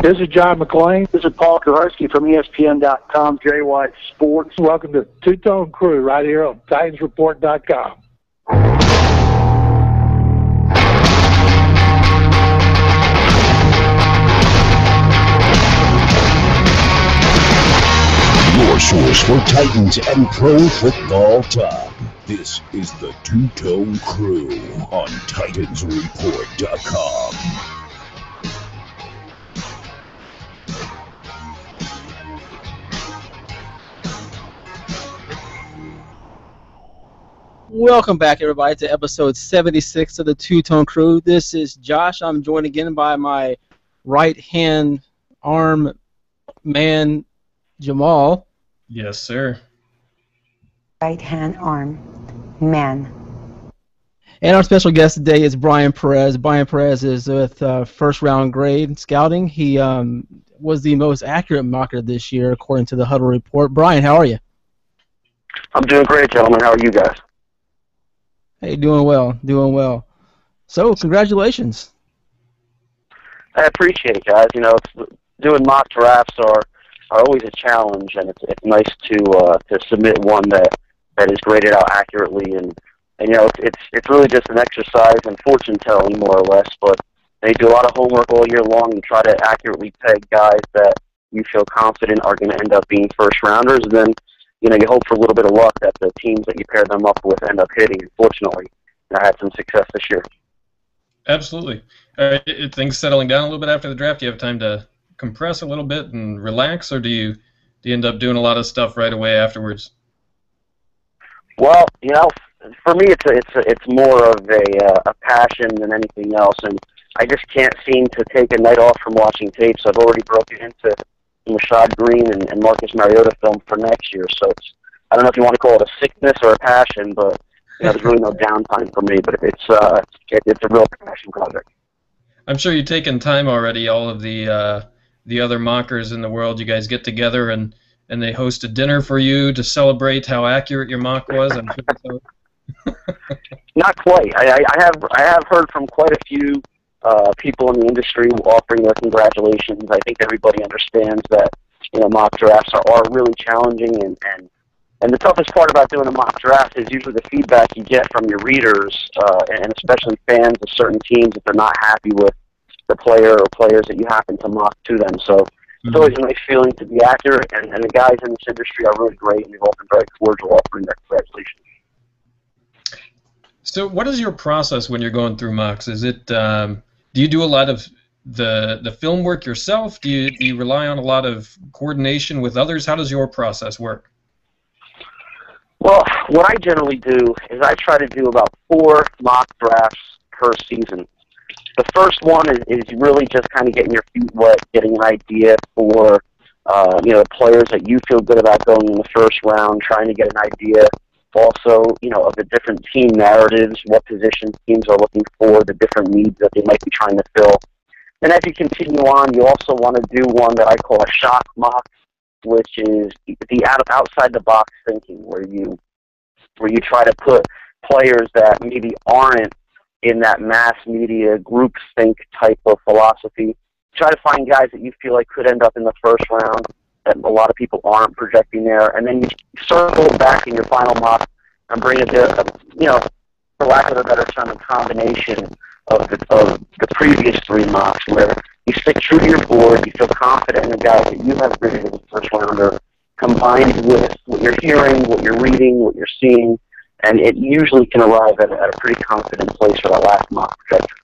This is John McClain. This is Paul Koharski from ESPN.com, Jerry White Sports. Welcome to Two-Tone Crew right here on TitansReport.com. Your source for Titans and pro football talk. This is the Two-Tone Crew on TitansReport.com. Welcome back, everybody, to episode 76 of the Two-Tone Crew. This is Josh. I'm joined again by my right-hand arm man, Jamal. Yes, sir. Right-hand arm man. And our special guest today is Brian Perez. Brian Perez is with first-round grade scouting. He was the most accurate mocker this year, according to the Huddle Report. Brian, how are you? I'm doing great, gentlemen. How are you guys? Hey, doing well, doing well. So, congratulations. I appreciate it, guys. You know, doing mock drafts are always a challenge, and it's nice to submit one that is graded out accurately, and you know, it's really just an exercise in fortune telling, more or less. But they do a lot of homework all year long and try to accurately peg guys that you feel confident are going to end up being first rounders, and then you know, you hope for a little bit of luck that the teams that you pair them up with end up hitting. Fortunately, I had some success this year. Absolutely. Things settling down a little bit after the draft? Do you have time to compress a little bit and relax, or do you end up doing a lot of stuff right away afterwards? Well, you know, for me, it's more of a passion than anything else, and I just can't seem to take a night off from watching tape. So I've already broken into Rashad Green and Marcus Mariota film for next year. So I don't know if you want to call it a sickness or a passion, but you know, there's really no downtime for me. But it's a real passion project. I'm sure you've taken time already. All of the other mockers in the world, you guys get together and they host a dinner for you to celebrate how accurate your mock was. I'm sure so. Not quite. I have heard from quite a few people in the industry offering their congratulations. I think everybody understands that, you know, mock drafts are really challenging, and the toughest part about doing a mock draft is usually the feedback you get from your readers, and especially fans of certain teams if they're not happy with the player or players that you happen to mock to them. So it's always a nice feeling to be accurate, and the guys in this industry are really great, and they've all been very cordial offering their congratulations. So what is your process when you're going through mocks? Is it do you do a lot of the film work yourself? Do you rely on a lot of coordination with others? How does your process work? Well, what I generally do is I try to do about 4 mock drafts per season. The first one is really just kind of getting your feet wet, getting an idea for you know, players that you feel good about going in the first round, trying to get an idea also, you know, of the different team narratives, what positions teams are looking for, the different needs that they might be trying to fill. And as you continue on, you also want to do one that I call a shock mock, which is the outside the box thinking, where you try to put players that maybe aren't in that mass media groupthink type of philosophy. Try to find guys that you feel like could end up in the first round that a lot of people aren't projecting there, and then you circle back in your final mock and bring it to, you know, for lack of a better term, a combination of the previous 3 mocks, where you stick true to your board, you feel confident in the guys that you have graded as a first rounder, combined with what you're hearing, what you're reading, what you're seeing, and it usually can arrive at a pretty confident place for that last mock projection.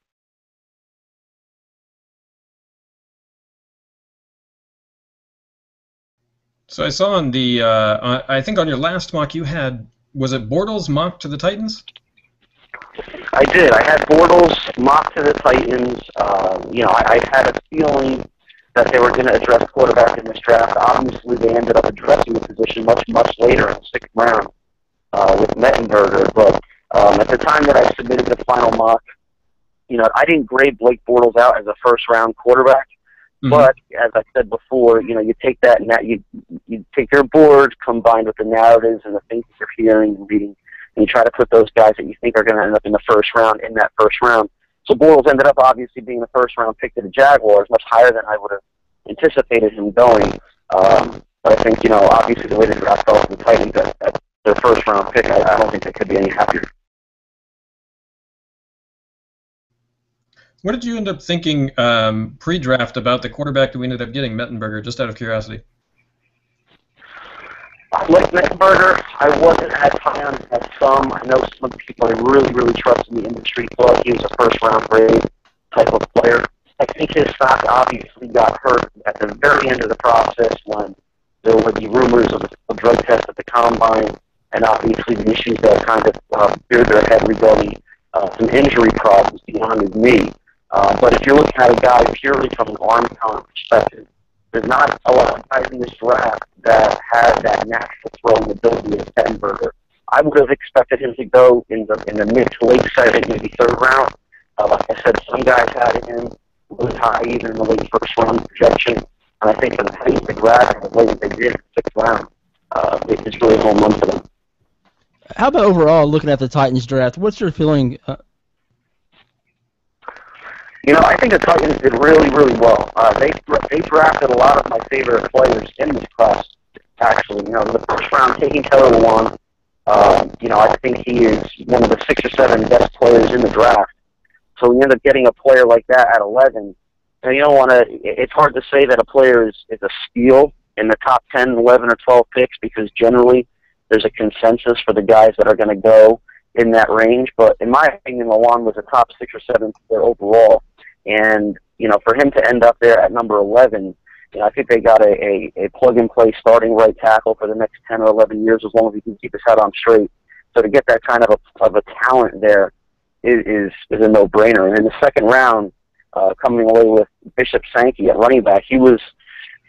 So I saw on the, I think on your last mock you had, was it Bortles mock to the Titans? I did. I had Bortles mock to the Titans. You know, I had a feeling that they were going to address quarterback in this draft. Obviously, they ended up addressing the position much later in the 6th round with Mettenberger. But at the time that I submitted the final mock, you know, I didn't grade Blake Bortles out as a first-round quarterback. But as I said before, you know, you take that you take your board combined with the narratives and the things that you're hearing and reading, and you try to put those guys that you think are going to end up in the first round in that first round. So Bortles ended up obviously being the first round pick to the Jaguars, much higher than I would have anticipated him going. But I think, obviously the way the draft fell for the Titans at their first round pick, I don't think they could be any happier. What did you end up thinking pre-draft about the quarterback that we ended up getting, Mettenberger, just out of curiosity? Like Mettenberger, I wasn't as high on as some. I know some people I really, really trust in the industry thought he was a first-round grade type of player. I think his stock obviously got hurt at the very end of the process when there were the rumors of a drug test at the combine, and obviously the issues that kind of reared their head regarding some injury problems beyond his knee. But if you're looking at a guy purely from an arm talent perspective, there's not a lot of guys in this draft that have that natural throwing ability as Mettenberger. I would have expected him to go in the mid to late second, maybe third round. Like I said, some guys had him really high, even in the late first round projection. And I think for the pace they grabbed and the way that they did in the sixth round, it's really home run for them. How about overall, looking at the Titans draft, what's your feeling? I think the Titans did really, really well. They drafted a lot of my favorite players in this class, actually. The first round, taking Taylor Lewan, I think he is one of the 6 or 7 best players in the draft. So we end up getting a player like that at 11. And you don't want to, it's hard to say that a player is a steal in the top 10, 11, or 12 picks because generally there's a consensus for the guys that are going to go in that range. But in my opinion, Lewan was a top 6 or 7 player overall. And, for him to end up there at number 11, I think they got a plug-and-play starting right tackle for the next 10 or 11 years as long as he can keep his head on straight. So to get that kind of a talent there is a no-brainer. And in the second round, coming away with Bishop Sankey at running back, he was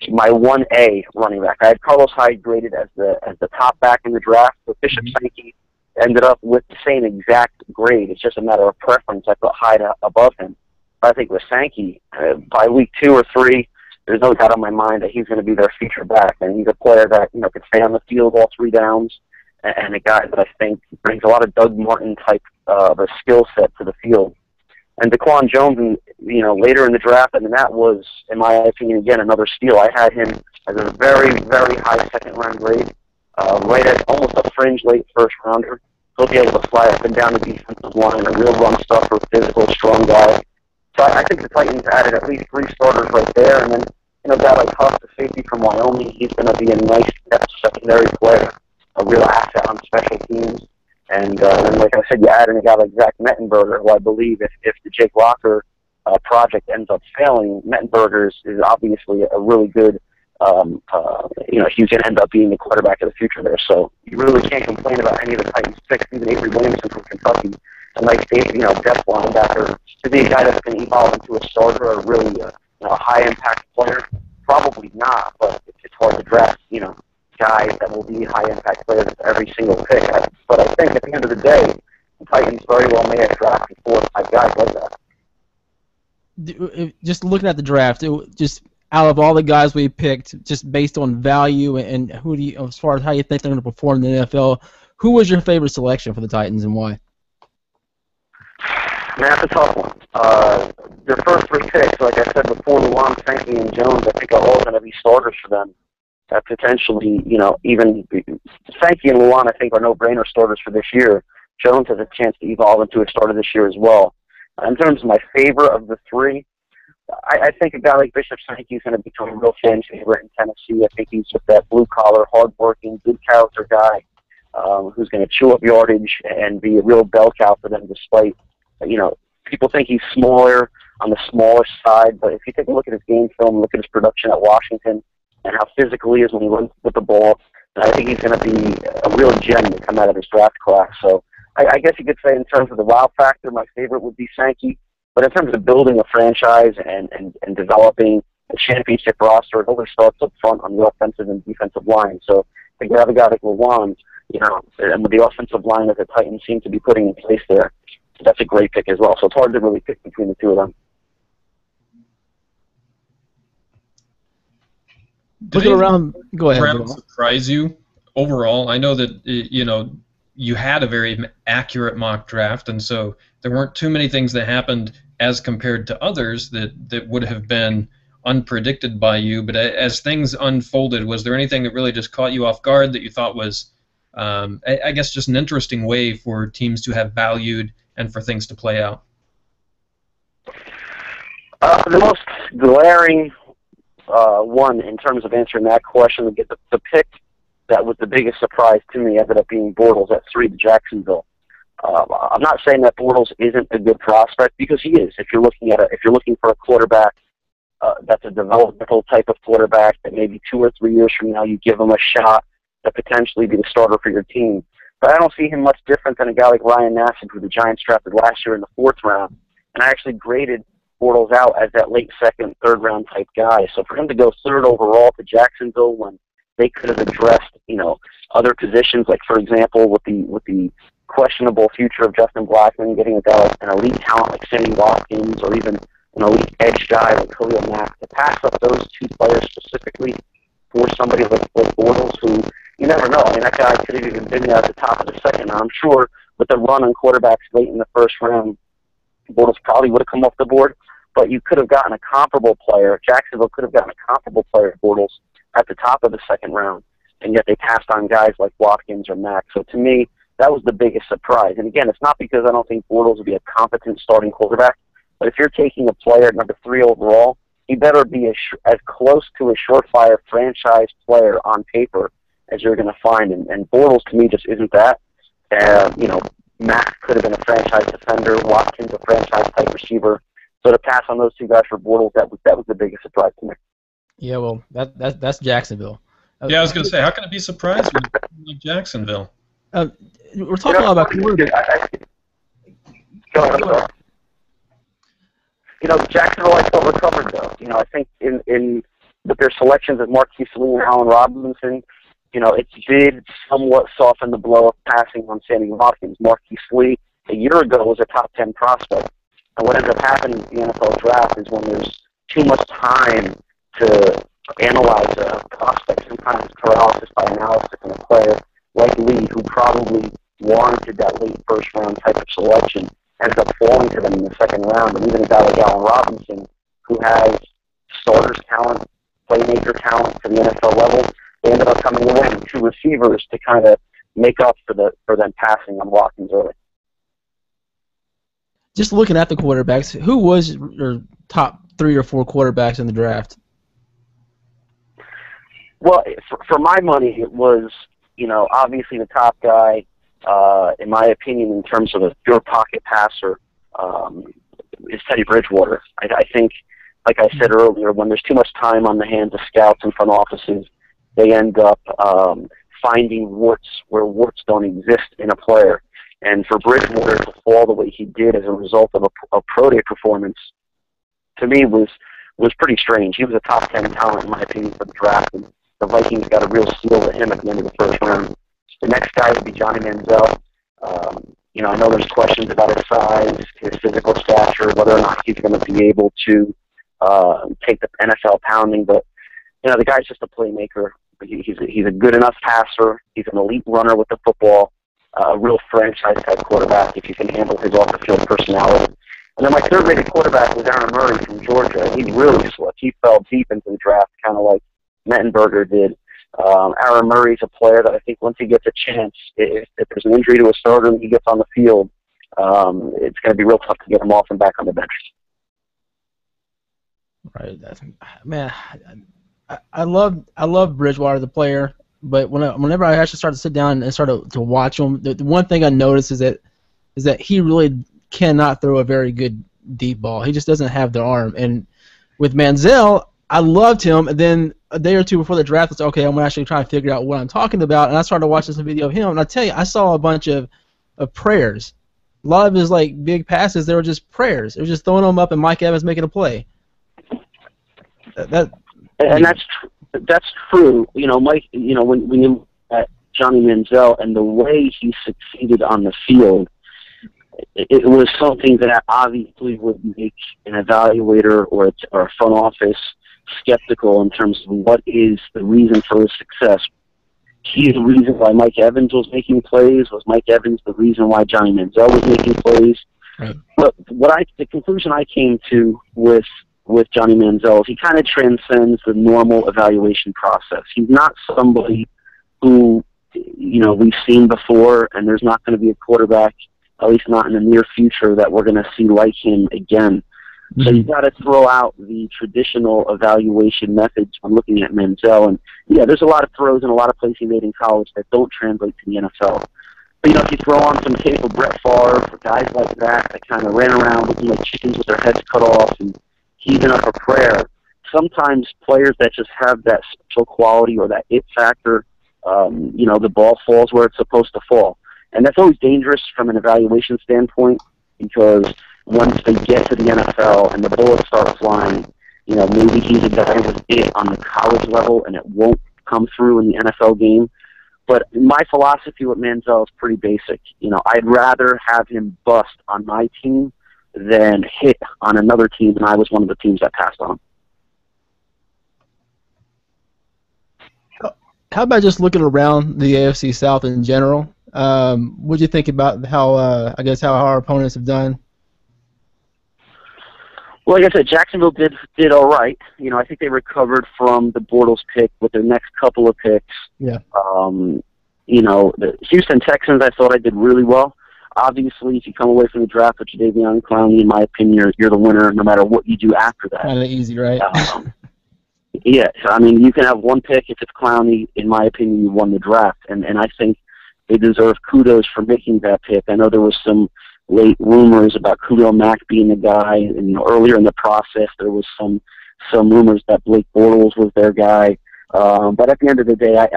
my 1A running back. I had Carlos Hyde graded as the top back in the draft, but Bishop Sankey ended up with the same exact grade. It's just a matter of preference. I put Hyde above him. I think with Sankey, by week 2 or 3, there's no doubt in my mind that he's going to be their feature back, and he's a player that can stay on the field all 3 downs, and a guy that I think brings a lot of Doug Martin type of a skill set to the field. And Daquan Jones, later in the draft, and that was, in my opinion, again another steal. I had him as a very, very high second round grade, right at almost a fringe late first rounder. He'll be able to fly up and down the defensive line, a real run stuffer, physical, strong guy. So I think the Titans added at least 3 starters right there, and then a guy like Huff, the safety from Wyoming, he's going to be a nice depth secondary player, a real asset on special teams. And then, like I said, you add in a guy like Zach Mettenberger, who I believe if the Jake Locker project ends up failing, Mettenberger is obviously a really good, he's going to end up being the quarterback of the future there. So you really can't complain about any of the Titans picks, even Avery Williamson from Kentucky. A nice, depth linebacker. To be a guy that's going to evolve into a starter or really a high-impact player, probably not, but it's hard to draft, guys that will be high-impact players every single pick. But I think at the end of the day, the Titans very well may have drafted 4 or 5 guys like that. Just looking at the draft, just out of all the guys we picked, just based on value and who do you, as far as how you think they're going to perform in the NFL, who was your favorite selection for the Titans and why? Man, that's a tough one. Their first 3 picks, like I said before, Lewan, Sankey, and Jones, I think are all going to be starters for them. Potentially, even Sankey and Lewan, I think, are no-brainer starters for this year. Jones has a chance to evolve into a starter this year as well. In terms of my favorite of the 3, I think a guy like Bishop Sankey is going to become a real fan favorite in Tennessee. I think he's just that blue-collar, hard-working, good character guy who's going to chew up yardage and be a real bell cow for them despite people think he's smaller, on the smaller side, but if you take a look at his game film, look at his production at Washington, and how physical he is when he runs with the ball, I think he's going to be a real gem to come out of this draft class. So I guess you could say in terms of the wow factor, my favorite would be Sankey, but in terms of building a franchise and developing a championship roster, it always starts up front on the offensive and defensive line. So I think you have a guy like Lewan, and with the offensive line that the Titans seem to be putting in place there, that's a great pick as well. So it's hard to really pick between the 2 of them. Looking around, go ahead. Brown surprise you overall? I know that you had a very accurate mock draft, and so there weren't too many things that happened as compared to others that would have been unpredicted by you, but as things unfolded, was there anything that really just caught you off guard that you thought was, I guess, just an interesting way for teams to have valued and for things to play out? The most glaring one in terms of answering that question, the pick that was the biggest surprise to me ended up being Bortles at 3 to Jacksonville. I'm not saying that Bortles isn't a good prospect, because he is. If you're looking for a quarterback that's a developmental type of quarterback that maybe 2 or 3 years from now you give him a shot to potentially be the starter for your team. But I don't see him much different than a guy like Ryan Nassib, who the Giants drafted last year in the 4th round. And I actually graded Bortles out as that late 2nd, 3rd round type guy. So for him to go 3rd overall to Jacksonville when they could have addressed, other positions, like for example with the questionable future of Justin Blackmon, getting a guy like an elite talent like Sammy Watkins, or even an elite edge guy like Khalil Mack, to pass up those 2 players specifically for somebody like Bortles, who you never know. I mean, that guy could have even been there at the top of the 2nd. Now, I'm sure with the run on quarterbacks late in the 1st round, Bortles probably would have come off the board, but you could have gotten a comparable player. Jacksonville could have gotten a comparable player to Bortles at the top of the 2nd round, and yet they passed on guys like Watkins or Mack. So to me, that was the biggest surprise. And again, it's not because I don't think Bortles would be a competent starting quarterback, but if you're taking a player at number 3 overall, he better be as close to a surefire franchise player on paper as you're going to find. And Bortles, to me, just isn't that. Mack could have been a franchise defender, Watkins a franchise-type receiver. So to pass on those 2 guys for Bortles, that was the biggest surprise to me. Yeah, well, that's Jacksonville. Yeah, I was going to say, how can it be surprised with like Jacksonville? We're talking a lot about quarterbacks. Jacksonville, I felt recovered though. I think in with their selections of Marquise Lee and Allen Robinson, it did somewhat soften the blow of passing on Sammy Watkins. Marquise Lee a year ago was a top 10 prospect, and what ends up happening in the NFL draft is when there's too much time to analyze a prospect, sometimes it's paralysis by analysis in a player like Lee, who probably warranted that late 1st round type of selection, ends up falling to them in the 2nd round. And even a guy like Allen Robinson, who has starters talent, playmaker talent to the NFL level, they ended up coming away with 2 receivers to kind of make up for them passing on Watkins early. Just looking at the quarterbacks, who was your top 3 or 4 quarterbacks in the draft? Well, for my money, it was, obviously the top guy, in my opinion, in terms of a pure pocket passer, is Teddy Bridgewater. I think, like I said earlier, when there's too much time on the hands of scouts and front offices, they end up finding warts where warts don't exist in a player. And for Bridgewater to fall the way he did as a result of a pro day performance, to me was pretty strange. He was a top 10 talent, in my opinion, for the draft, and the Vikings got a real steal to him at the end of the 1st round. The next guy would be Johnny Manziel. I know there's questions about his size, his physical stature, whether or not he's going to be able to take the NFL pounding. But the guy's just a playmaker. He's a good enough passer. He's an elite runner with the football. A real franchise-type quarterback if you can handle his off-the-field personality. And then my 3rd-rated quarterback was Aaron Murray from Georgia. He really slipped. He fell deep into the draft, kind of like Mettenberger did. Aaron Murray's a player that I think once he gets a chance, if there's an injury to a starter and he gets on the field, it's going to be real tough to get him off and back on the bench. Right. Man, I love Bridgewater, the player, but whenever I actually started to sit down and started to watch him, the one thing I noticed is that he really cannot throw a very good deep ball. He just doesn't have the arm. And with Manziel, I loved him, and then a day or 2 before the draft, I was okay, I'm going to actually try and figure out what I'm talking about, and I started watching some video of him, and I tell you, I saw a bunch of prayers. A lot of his big passes, they were just prayers. They were just throwing them up, and Mike Evans making a play. And that's true. Mike. When you look at Johnny Manziel and the way he succeeded on the field, it was something that obviously would make an evaluator or a front office skeptical in terms of what is the reason for his success. He's the reason why Mike Evans was making plays. Was Mike Evans the reason why Johnny Manziel was making plays? Right. But the conclusion I came to with with Johnny Manziel is he kind of transcends the normal evaluation process. He's not somebody who, we've seen before, and there's not going to be a quarterback, at least not in the near future, that we're going to see like him again. Mm-hmm. So you've got to throw out the traditional evaluation methods when looking at Manziel. And, yeah, there's a lot of throws and a lot of plays he made in college that don't translate to the NFL. But, if you throw on some tape of Brett Favre or guys like that kind of ran around looking like chickens with their heads cut off and heaving up a prayer, sometimes players that just have that special quality or that it factor, the ball falls where it's supposed to fall. And that's always dangerous from an evaluation standpoint because once they get to the NFL and the bullets start flying, maybe he's a guy with it on the college level and it won't come through in the NFL game. But my philosophy with Manziel is pretty basic. I'd rather have him bust on my team than hit on another team, and I was one of the teams that passed on him. How about just looking around the AFC South in general? What do you think about how our opponents have done? Well, like I said, Jacksonville did all right. I think they recovered from the Bortles pick with their next couple of picks. Yeah. The Houston Texans, I thought I did really well. Obviously, if you come away from the draft with Jadeveon Clowney, in my opinion, you're the winner no matter what you do after that. Kind of easy, right? Yeah, you can have one pick. If it's Clowney, in my opinion, you won the draft. And I think they deserve kudos for making that pick. I know there was some late rumors about Khalil Mack being the guy, and earlier in the process there was some rumors that Blake Bortles was their guy. But at the end of the day,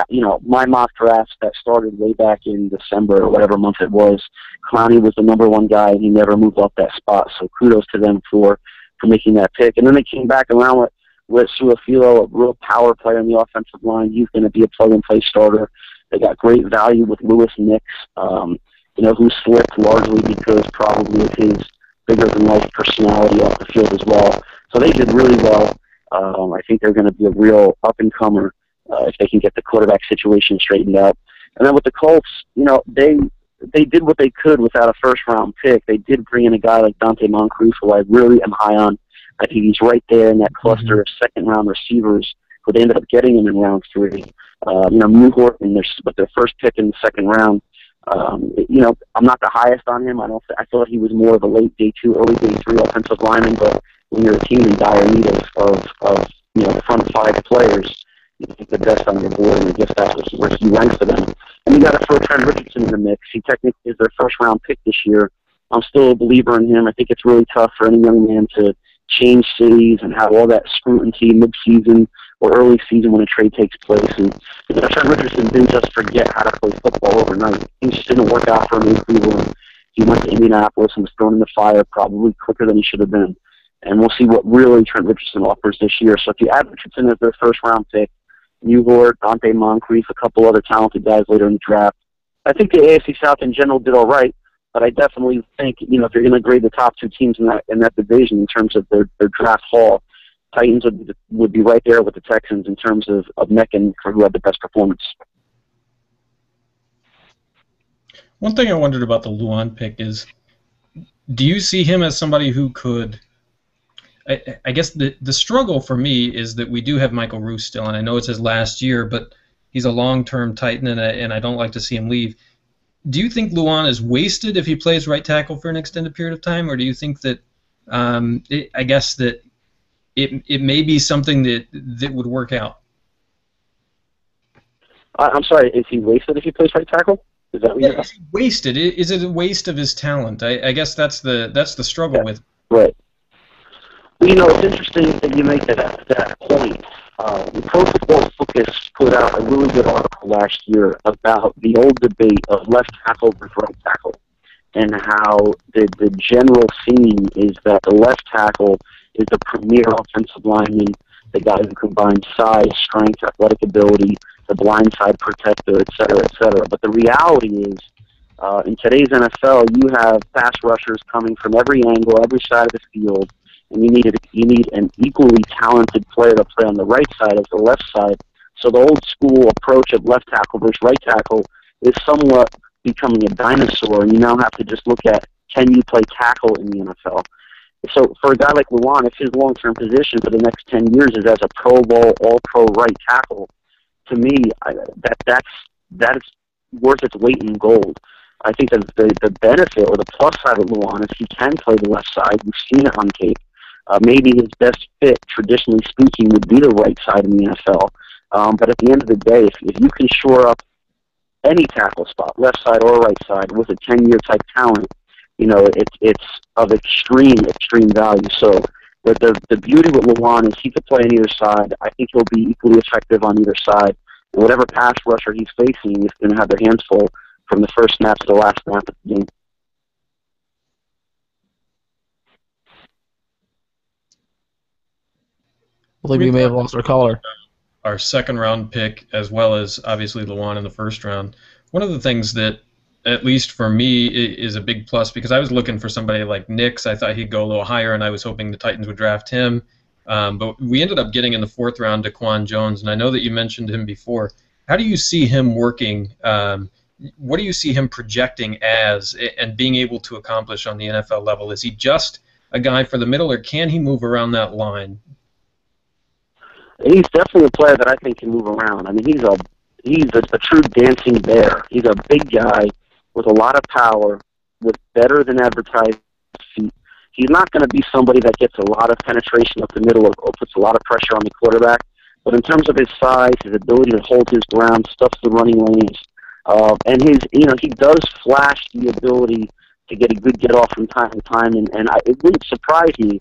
my mock drafts that started way back in December or whatever month it was, Clowney was the number one guy, and he never moved off that spot. So kudos to them for making that pick. And then they came back around with Suafilo, a real power player in the offensive line. He's going to be a plug-and-play starter. They got great value with Lewis Nix, who slipped largely because probably of his bigger-than-life personality off the field as well. So they did really well. I think they're going to be a real up-and-comer if they can get the quarterback situation straightened out. And then with the Colts, they did what they could without a first-round pick. They did bring in a guy like Dante Moncrief, who I really am high on. I think he's right there in that cluster of second-round receivers, who they ended up getting him in round 3. Newhart, with their first pick in the second round. I'm not the highest on him. I thought he was more of a late day 2, early day 3 offensive lineman. But when you're a team in dire need of the front 5 players, you pick the best on your board, and I guess that's where he ranks for them. And you got to throw Trent Richardson in the mix. He technically is their first-round pick this year. I'm still a believer in him. I think it's really tough for any young man to change cities and have all that scrutiny mid-season or early season when a trade takes place. And Trent Richardson didn't just forget how to play football overnight. Things just didn't work out for him in Cleveland. He went to Indianapolis and was thrown in the fire probably quicker than he should have been. And we'll see what really Trent Richardson offers this year. So if you add Richardson as their first-round pick, Newhart, Dante Moncrief, a couple other talented guys later in the draft, I think the AFC South in general did all right. But I definitely think, if you're going to grade the top 2 teams in that division in terms of their draft haul, Titans would be right there with the Texans in terms of necking for who had the best performance. One thing I wondered about the Luan pick is, do you see him as somebody who could... I guess the struggle for me is that we do have Michael Roos still, and I know it's his last year, but he's a long-term Titan, and I don't like to see him leave. Do you think Luan is wasted if he plays right tackle for an extended period of time, or do you think that it may be something that would work out? I'm sorry, is he wasted if he plays right tackle? Is that what you're asking? Wasted? Is it a waste of his talent? I guess that's the struggle with. Right. Well, it's interesting that you make that point. Pro Football Focus put out a really good article last year about the old debate of left tackle versus right tackle, and how the general theme is that the left tackle is the premier offensive lineman, the guy who combines size, strength, athletic ability, the blindside protector, et cetera, But the reality is, in today's NFL, you have pass rushers coming from every angle, every side of the field, and you need an equally talented player to play on the right side as the left side. So the old school approach of left tackle versus right tackle is somewhat becoming a dinosaur, and you now have to just look at, can you play tackle in the NFL? So for a guy like Luan, if his long-term position for the next 10 years is as a Pro Bowl, All-Pro right tackle, to me, that is worth its weight in gold. I think that the benefit or the plus side of Luan is he can play the left side. We've seen it on tape. Maybe his best fit, traditionally speaking, would be the right side in the NFL. But at the end of the day, if you can shore up any tackle spot, left side or right side, with a 10-year type talent, it's of extreme value. So the beauty with Luan is he could play on either side. I think he'll be equally effective on either side. And whatever pass rusher he's facing is going to have their hands full from the first snap to the last snap of the game. I believe we may have lost our caller. Our second-round pick, as well as obviously Luan in the first round. One of the things that, at least for me, is a big plus, because I was looking for somebody like Nix. I thought he'd go a little higher, and I was hoping the Titans would draft him. But we ended up getting in the fourth round Daquan Jones, and I know that you mentioned him before. How do you see him working? What do you see him projecting as and being able to accomplish on the NFL level? Is he just a guy for the middle, or can he move around that line? He's definitely a player that I think can move around. I mean, he's a true dancing bear. He's a big guy with a lot of power, with better than advertised feet. He's not going to be somebody that gets a lot of penetration up the middle or puts a lot of pressure on the quarterback. But in terms of his size, his ability to hold his ground, stuffs the running lanes, and he does flash the ability to get a good get off from time to time. And it wouldn't surprise me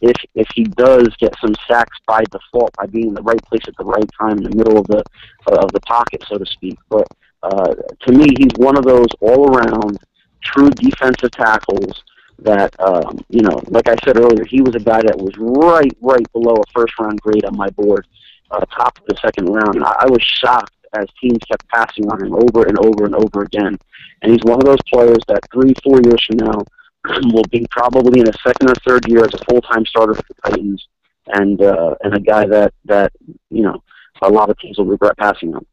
if he does get some sacks by default, by being in the right place at the right time in the middle of the pocket, so to speak. But to me, he's one of those all-around true defensive tackles that, like I said earlier, he was a guy that was right below a first-round grade on my board, top of the second round. And I was shocked as teams kept passing on him over and over and over again. And he's one of those players that 3-4 years from now will be probably in a second or third year as a full-time starter for the Titans, and a guy that a lot of teams will regret passing on.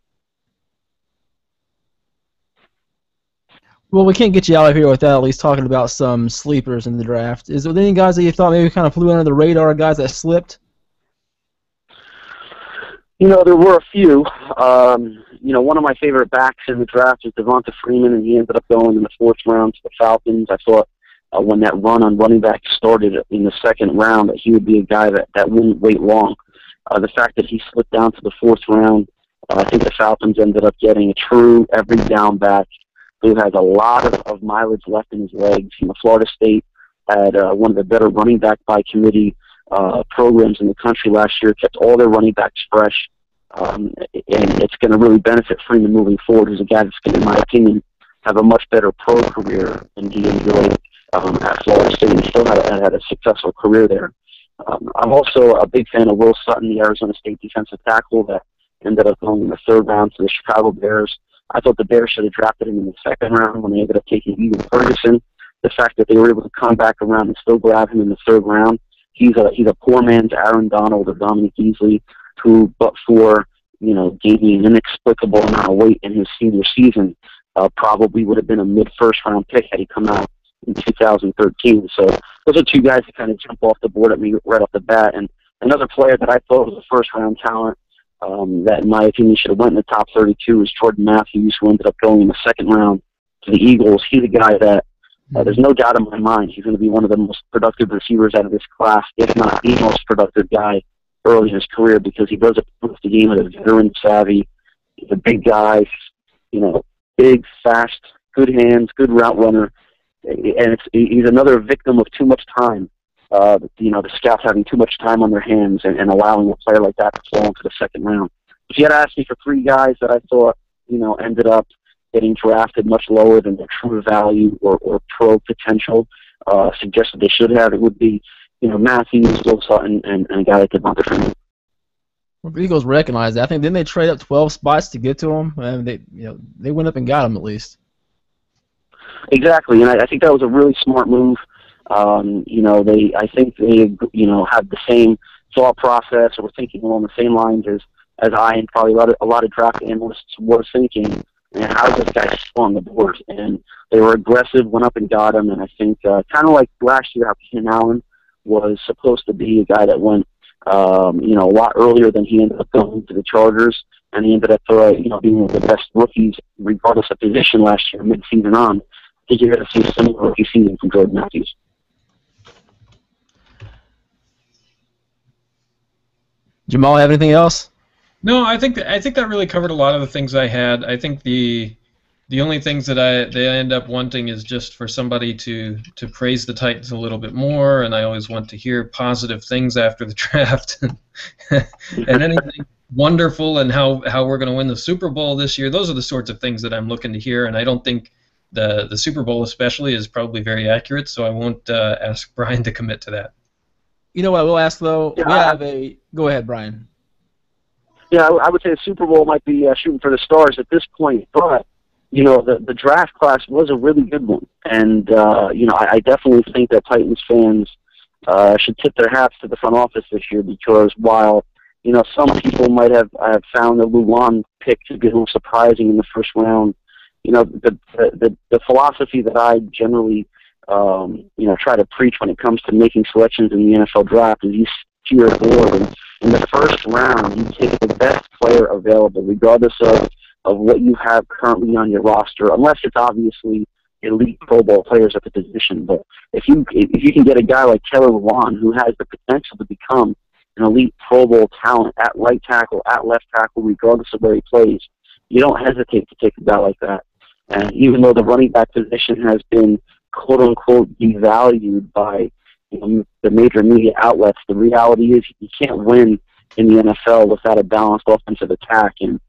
Well, we can't get you out of here without at least talking about some sleepers in the draft. Is there any guys that you thought maybe kind of flew under the radar, guys that slipped? There were a few. One of my favorite backs in the draft is Devonta Freeman, and he ended up going in the fourth round to the Falcons. I thought when that run on running back started in the second round that he would be a guy that wouldn't wait long. The fact that he slipped down to the fourth round, I think the Falcons ended up getting a true every down back who has a lot of mileage left in his legs. Florida State had one of the better running back by committee programs in the country last year, kept all their running backs fresh, and it's going to really benefit Freeman moving forward. He's a guy that's going to, in my opinion, have a much better pro career than he enjoyed at Florida State, and still had a successful career there. I'm also a big fan of Will Sutton, the Arizona State defensive tackle that ended up going in the third round to the Chicago Bears. I thought the Bears should have drafted him in the second round when they ended up taking Evan Ferguson. The fact that they were able to come back around and still grab him in the third round, he's a poor man's Aaron Donald or Dominic Easley, who, but for gaining an inexplicable amount of weight in his senior season, probably would have been a mid-first round pick had he come out in 2013. So those are two guys that kind of jump off the board at me right off the bat. And another player that I thought was a first-round talent that, in my opinion, should have went in the top 32 is Jordan Matthews, who ended up going in the second round to the Eagles. He's a guy that there's no doubt in my mind he's going to be one of the most productive receivers out of this class, if not the most productive guy early in his career, because he does approach the game with a veteran savvy. He's a big guy, big, fast, good hands, good route runner, and he's another victim of too much time. The scouts having too much time on their hands and allowing a player like that to fall into the second round. If you had asked me for three guys that I thought, ended up getting drafted much lower than their true value or pro potential suggested they should have, it would be, Matthews, Will Sutton, and a guy like Devonta Freeman. Well, the Eagles recognize that. I think didn't they trade up 12 spots to get to him? And they went up and got him at least. Exactly, and I think that was a really smart move. I think they had the same thought process or were thinking along the same lines as I and probably a lot of draft analysts were thinking. man, how is this guy still on the board? And they were aggressive, went up and got him. And I think kind of like last year, how Keenan Allen was supposed to be a guy that went, a lot earlier than he ended up going to the Chargers, and he ended up, being one of the best rookies, regardless of position, last year, mid-season on. I think you're going to see a similar rookie season from Jordan Matthews. Jamal, have anything else? No, I think that really covered a lot of the things I had. I think the only things that they end up wanting is just for somebody to praise the Titans a little bit more, and I always want to hear positive things after the draft, and anything wonderful and how we're going to win the Super Bowl this year. Those are the sorts of things that I'm looking to hear, and I don't think the Super Bowl especially is probably very accurate, so I won't ask Brian to commit to that. You know what I will ask, though? Yeah, Go ahead, Brian. Yeah, I would say the Super Bowl might be shooting for the stars at this point, but the draft class was a really good one, and I definitely think that Titans fans should tip their hats to the front office this year, because while some people might have found the Luan pick to be a little surprising in the first round, the philosophy that I generally try to preach when it comes to making selections in the NFL draft is you see your board, and in the first round you take the best player available, regardless of what you have currently on your roster, unless it's obviously elite Pro Bowl players at the position. But if you can get a guy like Taylor Lewan, who has the potential to become an elite Pro Bowl talent at right tackle, at left tackle, regardless of where he plays, you don't hesitate to take a guy like that. And even though the running back position has been quote-unquote devalued by the major media outlets, the reality is you can't win in the NFL without a balanced offensive attack, and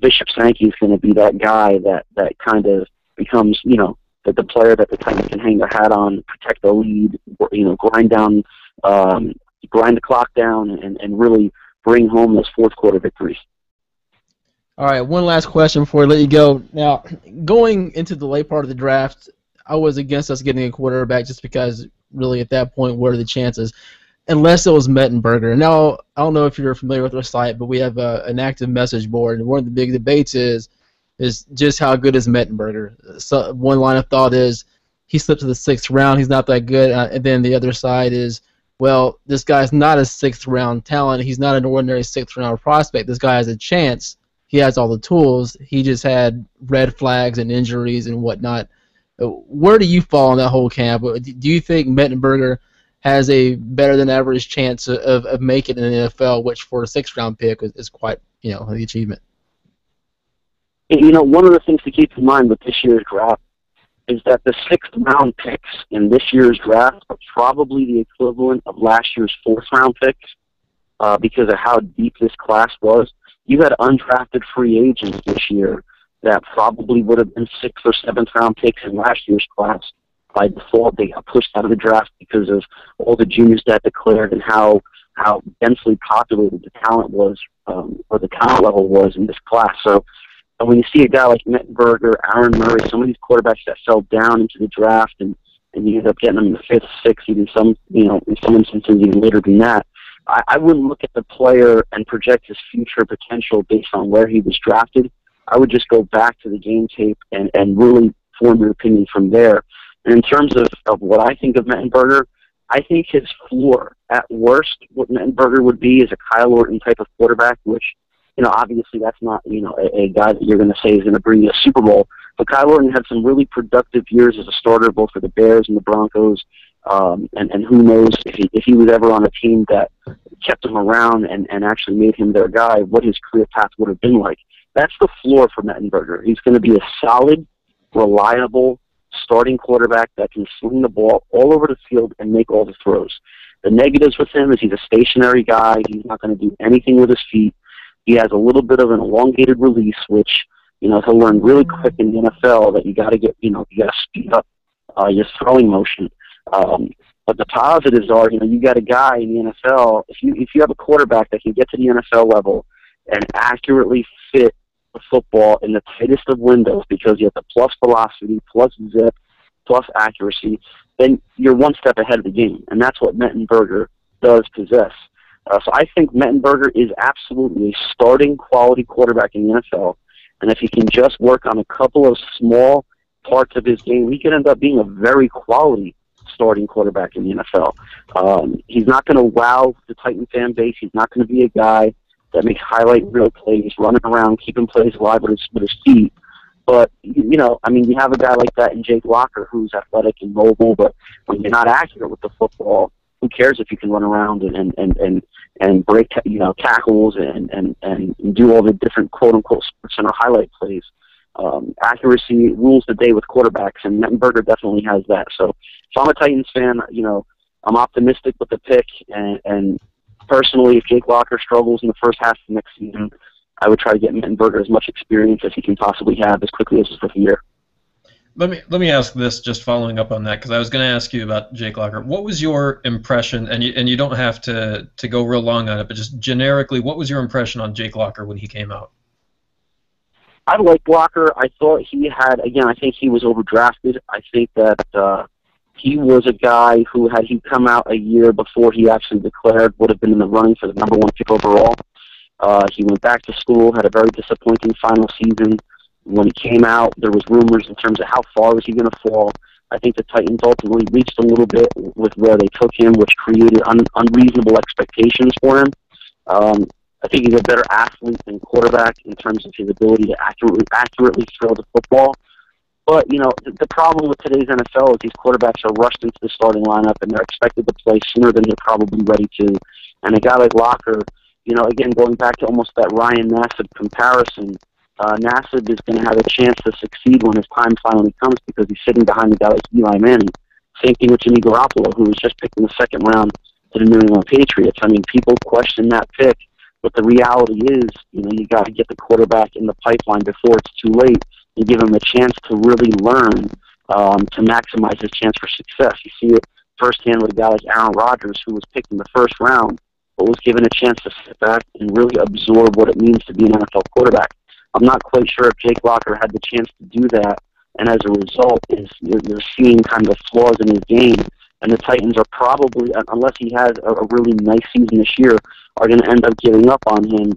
Bishop Sankey is going to be that guy that kind of becomes, the player that the Titans can hang their hat on, protect the lead, grind the clock down, and really bring home those fourth quarter victories. All right, one last question before I let you go. Now, going into the late part of the draft, I was against us getting a quarterback just because, really, at that point, what are the chances? Unless it was Mettenberger. Now, I don't know if you're familiar with our site, but we have an active message board, and one of the big debates is just how good is Mettenberger. So one line of thought is he slipped to the 6th round, he's not that good, and then the other side is, well, this guy's not a 6th round talent, he's not an ordinary 6th round prospect. This guy has a chance. He has all the tools. He just had red flags and injuries and whatnot. Where do you fall in that whole camp? Do you think Mettenberger has a better than average chance of making it in the NFL, which for a 6th round pick is quite, the achievement? One of the things to keep in mind with this year's draft is that the 6th round picks in this year's draft are probably the equivalent of last year's 4th round picks because of how deep this class was. You had undrafted free agents this year that probably would have been 6th or 7th round picks in last year's class. By default, they got pushed out of the draft because of all the juniors that declared and how densely populated the talent was, or the talent level was in this class. So when you see a guy like Mettenberger, Aaron Murray, some of these quarterbacks that fell down into the draft, and you end up getting them in the 5th, 6th, even in some instances even later than that, I wouldn't look at the player and project his future potential based on where he was drafted. I would just go back to the game tape and really form your opinion from there. And in terms of what I think of Mettenberger, I think his floor, at worst, what Mettenberger would be is a Kyle Orton type of quarterback, which, obviously that's not, a guy that you're going to say is going to bring you a Super Bowl. But Kyle Orton had some really productive years as a starter, both for the Bears and the Broncos. And who knows if he was ever on a team that kept him around and actually made him their guy, what his career path would have been like. That's the floor for Mettenberger. He's going to be a solid, reliable, starting quarterback that can sling the ball all over the field and make all the throws. The negatives with him is he's a stationary guy. He's not going to do anything with his feet. He has a little bit of an elongated release, which, he'll learn really quick in the NFL that you got to get, you got to speed up your throwing motion. But the positives are, you got a guy in the NFL, if you have a quarterback that can get to the NFL level and accurately fit the football in the tightest of windows, because you have the plus velocity, plus zip, plus accuracy, then you're one step ahead of the game. And that's what Mettenberger does possess. So I think Mettenberger is absolutely a starting quality quarterback in the NFL. And if he can just work on a couple of small parts of his game, he could end up being a very quality starting quarterback in the NFL. He's not going to wow the Titan fan base. He's not going to be a guy that makes highlight reel plays, running around, keeping plays alive with his feet. But, you know, I mean, you have a guy like that in Jake Locker who's athletic and mobile, but when you're not accurate with the football, who cares if you can run around and break, you know, tackles and do all the different quote-unquote sports center highlight plays. Accuracy rules the day with quarterbacks, and Mettenberger definitely has that. So if I'm a Titans fan, you know, I'm optimistic with the pick, and personally, if Jake Locker struggles in the first half of next season, I would try to get Mettenberger as much experience as he can possibly have as quickly as his rookie year. Let me ask this, just following up on that, because I was going to ask you about Jake Locker. What was your impression, and you don't have to go real long on it, but just generically, what was your impression on Jake Locker when he came out? I liked Locker. I thought he had, again, I think he was overdrafted. I think that he was a guy who, had he come out a year before he actually declared, would have been in the running for the number 1 pick overall. He went back to school, had a very disappointing final season. When he came out, there was rumors in terms of how far was he going to fall. I think the Titans ultimately reached a little bit with where they took him, which created unreasonable expectations for him. I think he's a better athlete than quarterback in terms of his ability to accurately throw the football. But, you know, the problem with today's NFL is these quarterbacks are rushed into the starting lineup, and they're expected to play sooner than they're probably ready to. And a guy like Locker, you know, again, going back to almost that Ryan Nassib comparison, Nassib is going to have a chance to succeed when his time finally comes because he's sitting behind a guy like Eli Manning. Same thing with Jimmy Garoppolo, who was just picked in the second round to the New England Patriots. I mean, people question that pick, but the reality is, you know, you got to get the quarterback in the pipeline before it's too late and give him a chance to really learn to maximize his chance for success. You see it firsthand with a guy like Aaron Rodgers, who was picked in the first round, but was given a chance to sit back and really absorb what it means to be an NFL quarterback. I'm not quite sure if Jake Locker had the chance to do that, and as a result, you're seeing kind of flaws in his game, and the Titans are probably, unless he has a really nice season this year, are going to end up giving up on him.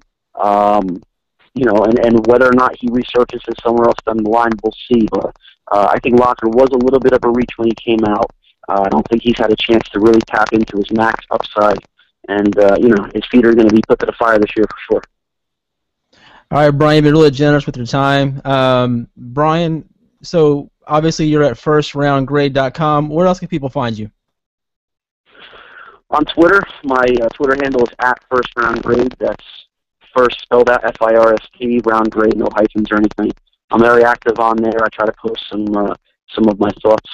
You know, and whether or not he resurfaces somewhere else down the line, we'll see. But I think Locker was a little bit of a reach when he came out. I don't think he's had a chance to really tap into his max upside, and you know, his feet are going to be put to the fire this year for sure. All right, Brian, you've been really generous with your time. Brian, so obviously you're at firstroundgrade.com. Where else can people find you? On Twitter, my Twitter handle is @firstroundgrade. That's first spelled out FIRST, round grade, no hyphens or anything. I'm very active on there. I try to post some of my thoughts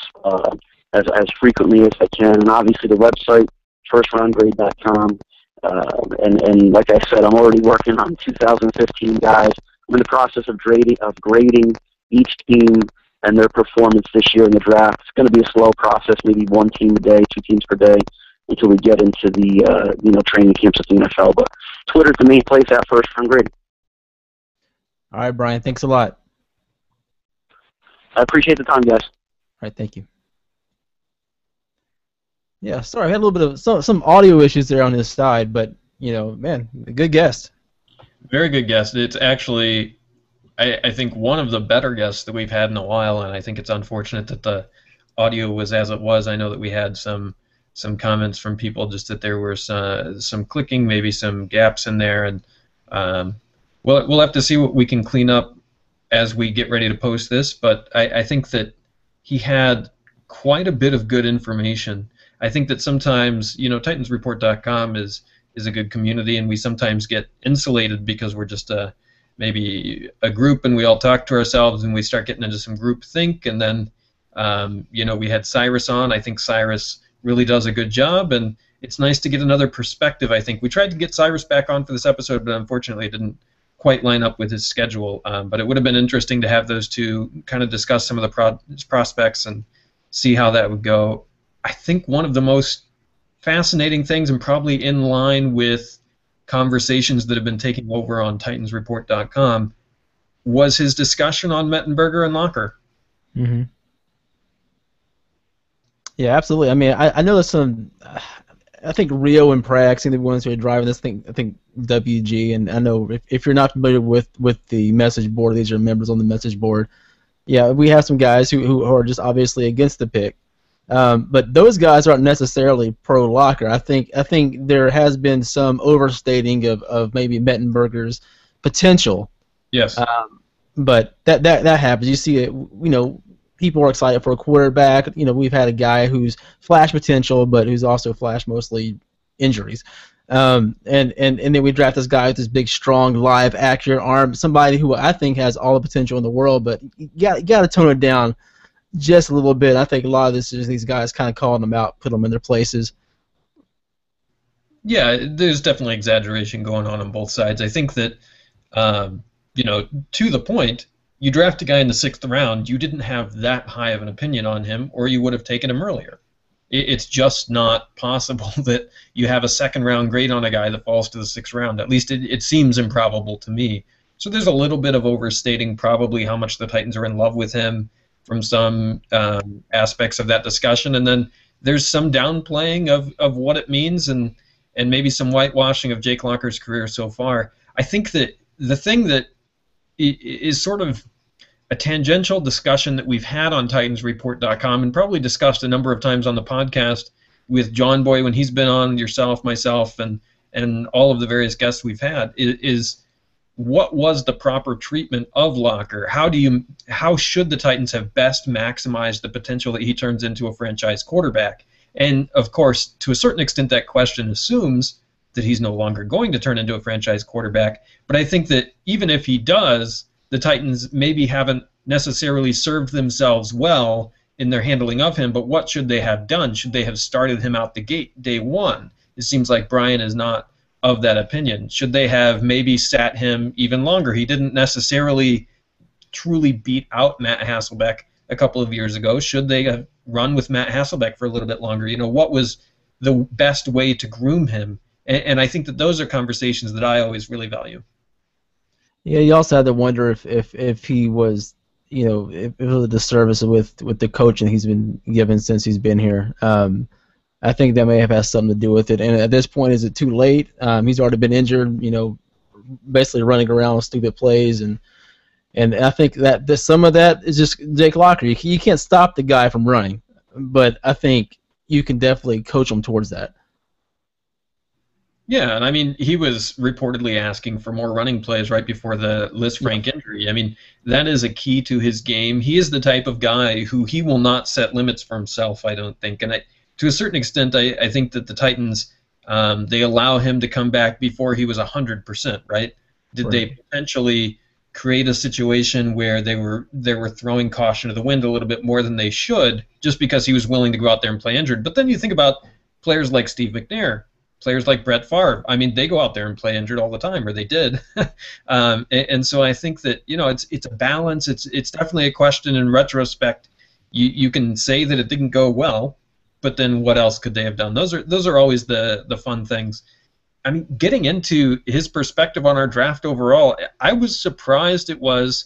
as frequently as I can, and obviously the website, firstroundgrade.com. And like I said, I'm already working on 2015 guys. I'm in the process of grading each team and their performance this year in the draft. It's going to be a slow process, maybe 1 team a day, 2 teams per day, until we get into the training camps at the NFL. But Twitter's the main place at First Round Grade. All right, Brian, thanks a lot. I appreciate the time, guys. All right, thank you. Yeah, sorry, I had a little bit of some audio issues there on his side, but, you know, man, a good guest. Very good guest. It's actually, I think, one of the better guests that we've had in a while, and I think it's unfortunate that the audio was as it was. I know that we had some comments from people just that there were some clicking, maybe some gaps in there, and we'll have to see what we can clean up as we get ready to post this, but I think that he had quite a bit of good information. I think that sometimes, you know, TitansReport.com is a good community, and we sometimes get insulated because we're just maybe a group and we all talk to ourselves and we start getting into some group think, and then, you know, we had Cyrus on. I think Cyrus really does a good job, and it's nice to get another perspective, I think. We tried to get Cyrus back on for this episode, but unfortunately it didn't quite line up with his schedule, but it would have been interesting to have those two kind of discuss some of the prospects and see how that would go. I think one of the most fascinating things, and probably in line with conversations that have been taking over on TitansReport.com, was his discussion on Mettenberger and Locker. Mm-hmm. Yeah, absolutely. I mean, I know there's some. I think Rio and Prague seem to be the ones who are driving this thing. I think WG, and I know if you're not familiar with the message board, these are members on the message board. Yeah, we have some guys who are just obviously against the pick. But those guys aren't necessarily pro-Locker. I think there has been some overstating of maybe Mettenberger's potential. Yes. But that happens. You see it. People are excited for a quarterback. We've had a guy who's flash potential, but who's also flashed mostly injuries. And then we draft this guy with this big, strong, live, accurate arm. Somebody who I think has all the potential in the world, but you got to tone it down just a little bit. I think a lot of this is these guys kind of calling them out, put them in their places. Yeah, there's definitely exaggeration going on both sides. I think that, to the point, you draft a guy in the 6th round, you didn't have that high of an opinion on him, or you would have taken him earlier. It's just not possible that you have a 2nd-round grade on a guy that falls to the 6th round. At least it seems improbable to me. So there's a little bit of overstating probably how much the Titans are in love with him from some aspects of that discussion. And then there's some downplaying of what it means and maybe some whitewashing of Jake Locker's career so far. I think that the thing that is sort of a tangential discussion that we've had on TitansReport.com and probably discussed a number of times on the podcast with John Boy when he's been on, yourself, myself, and all of the various guests we've had is what was the proper treatment of Locker? How should the Titans have best maximized the potential that he turns into a franchise quarterback? And of course, to a certain extent, that question assumes that he's no longer going to turn into a franchise quarterback. But I think that even if he does, the Titans maybe haven't necessarily served themselves well in their handling of him, but what should they have done? Should they have started him out the gate day one? It seems like Brian is not of that opinion. Should they have maybe sat him even longer? He didn't necessarily truly beat out Matt Hasselbeck a couple of years ago. Should they have run with Matt Hasselbeck for a little bit longer? What was the best way to groom him? And I think that those are conversations that I always really value. Yeah, you also had to wonder if he was, if it was a disservice with the coaching he's been given since he's been here. I think that may have had something to do with it. And at this point, is it too late? He's already been injured, basically running around with stupid plays, and I think that some of that is just Jake Locker. You can't stop the guy from running, but I think you can definitely coach him towards that. Yeah, and I mean, he was reportedly asking for more running plays right before the Liz Frank injury. I mean, that is a key to his game. He is the type of guy who he will not set limits for himself, I don't think. And to a certain extent, I think that the Titans, they allow him to come back before he was 100%, right? Did they potentially create a situation where they were throwing caution to the wind a little bit more than they should just because he was willing to go out there and play injured? But then you think about players like Steve McNair, players like Brett Favre. I mean, they go out there and play injured all the time, or they did. And so I think that it's a balance. It's definitely a question in retrospect. You can say that it didn't go well, but then what else could they have done? Those are always the fun things. I mean, getting into his perspective on our draft overall, I was surprised it was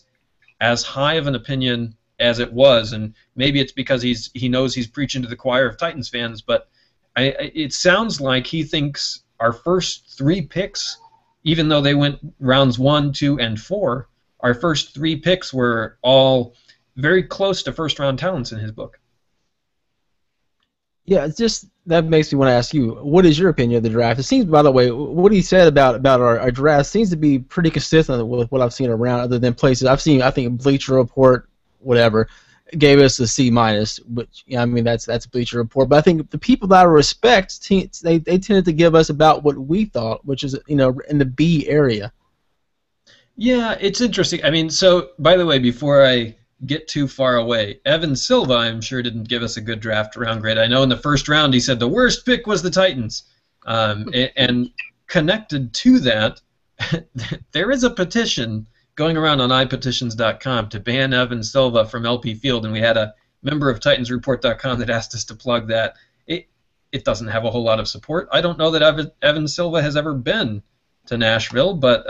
as high of an opinion as it was, and maybe it's because he knows he's preaching to the choir of Titans fans, but it sounds like he thinks our first 3 picks, even though they went rounds 1, 2, and 4, our first 3 picks were all very close to first-round talents in his book. Yeah, it's just that makes me want to ask you, what is your opinion of the draft? It seems, by the way, what he said about our draft seems to be pretty consistent with what I've seen around, other than places I've seen. I think Bleacher Report, whatever, gave us a C-, which I mean that's Bleacher Report. But I think the people that I respect, they tended to give us about what we thought, which is in the B area. Yeah, it's interesting. I mean, so by the way, before I get too far away, Evan Silva, I'm sure, didn't give us a good draft round grade. I know in the first round he said the worst pick was the Titans, and connected to that, there is a petition going around on iPetitions.com to ban Evan Silva from LP Field, and we had a member of TitansReport.com that asked us to plug that. It doesn't have a whole lot of support. I don't know that Evan Silva has ever been to Nashville, but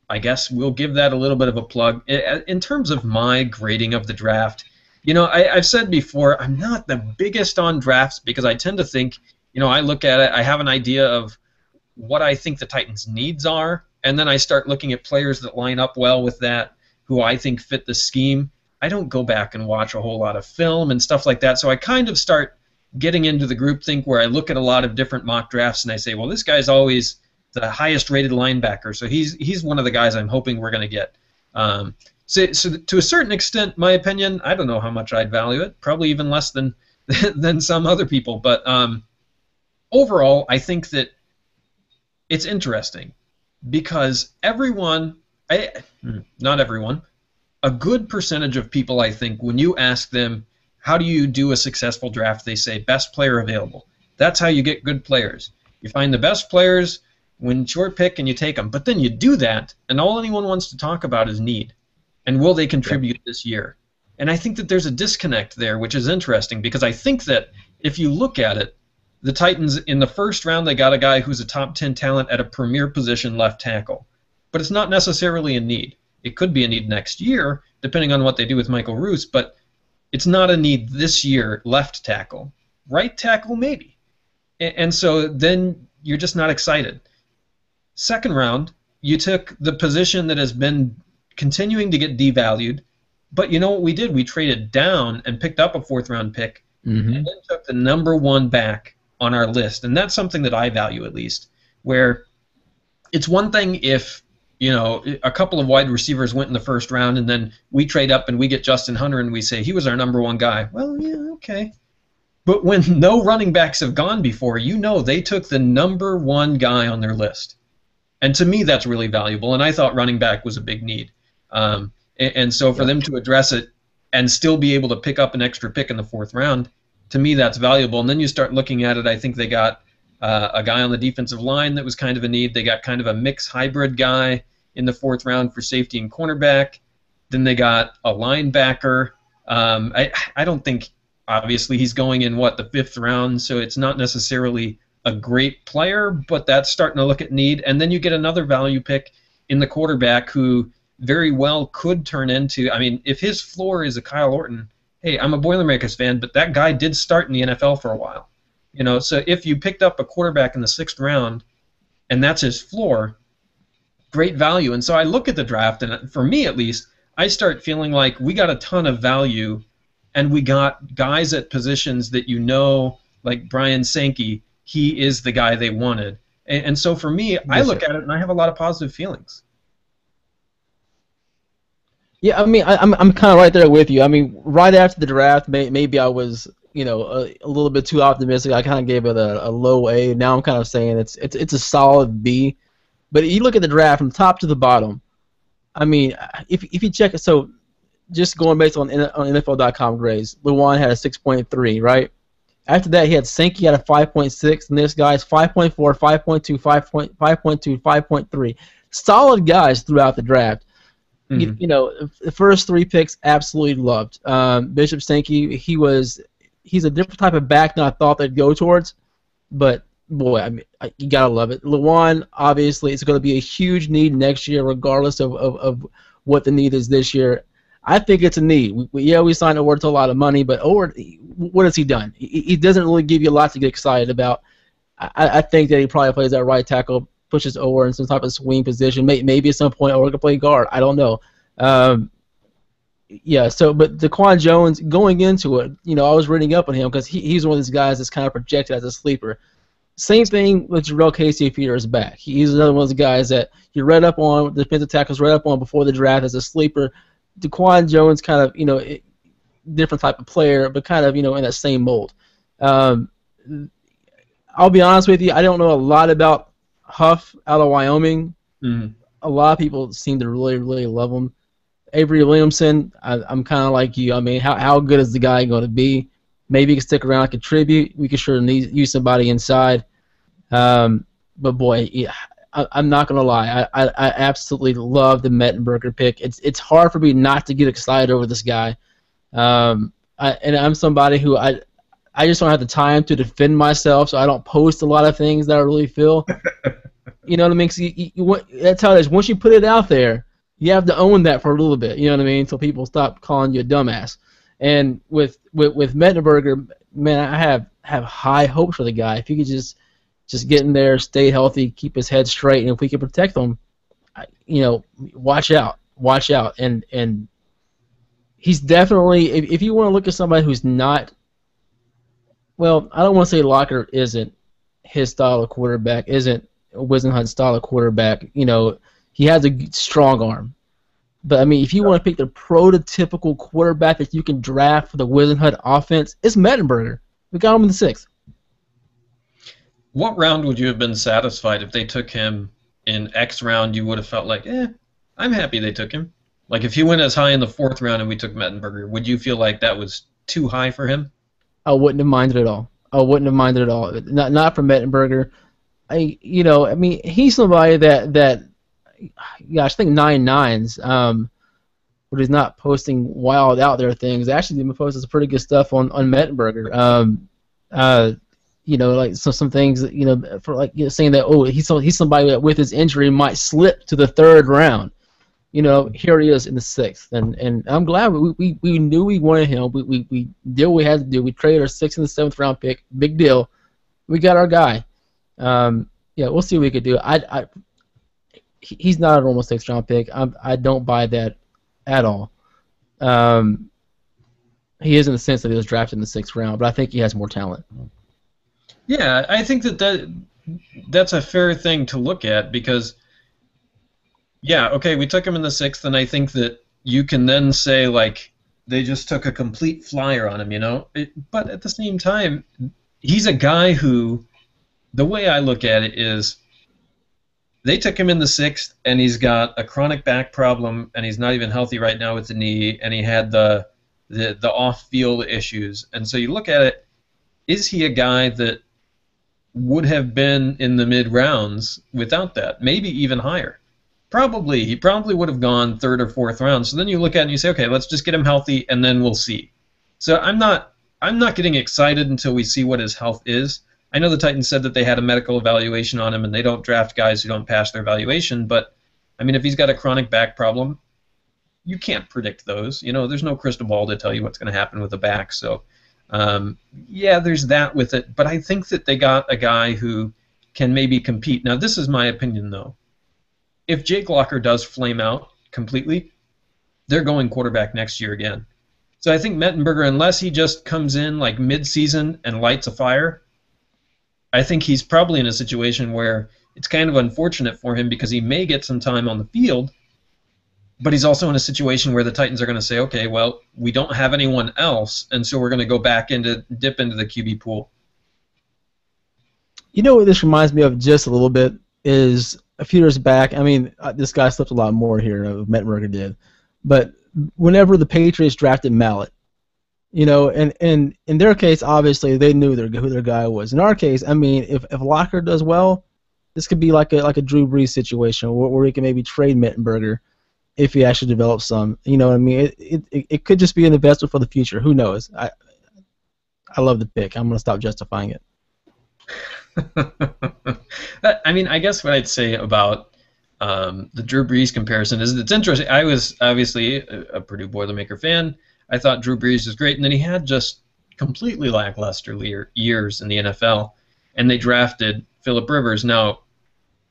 I guess we'll give that a little bit of a plug. In terms of my grading of the draft, I've said before, I'm not the biggest on drafts because I tend to think I look at it, I have an idea of what I think the Titans' needs are, and then I start looking at players that line up well with that, who I think fit the scheme. I don't go back and watch a whole lot of film and stuff like that, so I kind of start getting into the groupthink where I look at a lot of different mock drafts and I say, well, this guy's always the highest rated linebacker, so he's one of the guys I'm hoping we're going to get. So to a certain extent, my opinion, I don't know how much I'd value it, probably even less than some other people, but overall, I think that it's interesting because not everyone, a good percentage of people, I think, when you ask them, how do you do a successful draft, they say best player available. That's how you get good players. You find the best players, win short pick, and you take them. But then you do that, and all anyone wants to talk about is need. And will they contribute this year? And I think that there's a disconnect there, which is interesting, because I think that if you look at it, the Titans, in the first round, they got a guy who's a top 10 talent at a premier position left tackle. But it's not necessarily a need. It could be a need next year, depending on what they do with Michael Roos, but it's not a need this year, left tackle. Right tackle, maybe. And so then you're just not excited. Second round, you took the position that has been continuing to get devalued, but you know what we did? We traded down and picked up a fourth-round pick, and then took the number one back on our list. And that's something that I value, at least, where it's one thing if a couple of wide receivers went in the first round and then we trade up and we get Justin Hunter and we say he was our number one guy. Well, yeah, okay. But when no running backs have gone before, they took the number one guy on their list. And to me, that's really valuable. And I thought running back was a big need. And so for them to address it and still be able to pick up an extra pick in the fourth round, to me, that's valuable. And then you start looking at it, I think they got a guy on the defensive line that was kind of a need. They got kind of a mixed hybrid guy in the fourth round for safety and cornerback. Then they got a linebacker. I don't think, obviously, he's going in, the fifth round, so it's not necessarily a great player, but that's starting to look at need. And then you get another value pick in the quarterback who very well could turn into, if his floor is a Kyle Orton, hey, I'm a Boilermakers fan, but that guy did start in the NFL for a while. So if you picked up a quarterback in the sixth round and that's his floor, great value. And so I look at the draft, and for me at least, I start feeling like we got a ton of value, and we got guys at positions that like Brian Sankey, he is the guy they wanted. And so for me, I look at it and I have a lot of positive feelings. Yeah, I'm kind of right there with you. Right after the draft, maybe I was, a little bit too optimistic. I kind of gave it a low A. Now I'm kind of saying it's a solid B. But if you look at the draft from top to the bottom, if you check it, so just going based on NFL.com grades, Luan had a 6.3, right? After that, he had Sankey at a 5.6, and this guy's 5.4, 5.2, 5.2, 5.3. Solid guys throughout the draft. The first three picks, absolutely loved. Bishop Sankey, he's a different type of back than I thought they'd go towards, but boy, you gotta love it. Luan, obviously, it's going to be a huge need next year, regardless of what the need is this year. I think it's a need. We signed Orr to a lot of money, but Orr, what has he done? He doesn't really give you a lot to get excited about. I think that he probably plays that right tackle, pushes Orr in some type of swing position. Maybe at some point Orr can play guard. I don't know. But Daquan Jones, going into it, I was reading up on him because he's one of these guys that's kind of projected as a sleeper. Same thing with Jarrell Casey if he is back. He's another one of those guys that you read up on, the defensive tackles read up on before the draft as a sleeper. Daquan Jones kind of, different type of player, but kind of, in that same mold. I'll be honest with you, I don't know a lot about Huff out of Wyoming. Mm-hmm. A lot of people seem to really, really love him. Avery Williamson, I'm kind of like you. How good is the guy going to be? Maybe he can stick around and contribute. We could sure use somebody inside. But boy, I'm not going to lie. I absolutely love the Mettenberger pick. It's hard for me not to get excited over this guy. And I'm somebody who I just don't have the time to defend myself, so I don't post a lot of things that I really feel. You know what I mean? That's how it is. Once you put it out there, you have to own that for a little bit. You know what I mean? Until people stop calling you a dumbass. And with Mettenberger, man, have high hopes for the guy. If he could just get in there, stay healthy, keep his head straight, and if we can protect him, watch out. And he's definitely, if you want to look at somebody who's not, well, I don't want to say Locker isn't his style of quarterback, isn't Whisenhunt's style of quarterback. He has a strong arm. But, I mean, if you want to pick the prototypical quarterback that you can draft for the Whisenhunt offense, it's Mettenberger. We got him in the 6th. What round would you have been satisfied if they took him in X round? You would have felt like, I'm happy they took him. Like, if he went as high in the 4th round and we took Mettenberger, would you feel like that was too high for him? I wouldn't have minded at all. Not for Mettenberger. I mean, he's somebody that I think 9-9s, but he's not posting wild out there things. Actually, he posted some pretty good stuff on Mettenberger. Like some things, for saying that he's somebody that with his injury might slip to the 3rd round. Here he is in the 6th, and I'm glad we knew we wanted him. We did what we had to do. We traded our 6th and the 7th round pick. Big deal. We got our guy. We'll see what we could do. He's not a normal 6th round pick. I don't buy that at all. He is in the sense that he was drafted in the 6th round, but I think he has more talent. Yeah, I think that's a fair thing to look at because, we took him in the 6th, and I think that you can then say, like, they just took a complete flyer on him, but at the same time, he's a guy who, the way I look at it is, they took him in the 6th, and he's got a chronic back problem, and he's not even healthy right now with the knee, and he had the off-field issues. And so you look at it, is he a guy that would have been in the mid-rounds without that? Maybe even higher. Probably. He probably would have gone 3rd or 4th round. So then you look at it and you say, okay, let's just get him healthy, and then we'll see. So I'm not getting excited until we see what his health is. I know the Titans said that they had a medical evaluation on him, and they don't draft guys who don't pass their evaluation, but, I mean, if he's got a chronic back problem, you can't predict those. There's no crystal ball to tell you what's going to happen with the back. So, there's that with it, but I think that they got a guy who can maybe compete. Now, this is my opinion, though. If Jake Locker does flame out completely, they're going quarterback next year again. So I think Mettenberger, unless he just comes in like mid-season and lights a fire, I think he's probably in a situation where it's kind of unfortunate for him because he may get some time on the field, but he's also in a situation where the Titans are going to say, okay, well, we don't have anyone else, and so we're going to go back dip into the QB pool. You know what this reminds me of just a little bit is a few years back. I mean, this guy slipped a lot more here than Mettenberger did, but whenever the Patriots drafted Mallett, and in their case, obviously they knew who their guy was. In our case, I mean, if Locker does well, this could be like a Drew Brees situation where we can maybe trade Mettenberger if he actually develops some. You know what I mean? It could just be an investment for the future. Who knows? I love the pick. I'm going to stop justifying it. I mean, I guess what I'd say about the Drew Brees comparison is it's interesting. I was obviously a Purdue Boilermaker fan. I thought Drew Brees was great, and then he had just completely lackluster years in the NFL, and they drafted Phillip Rivers. Now,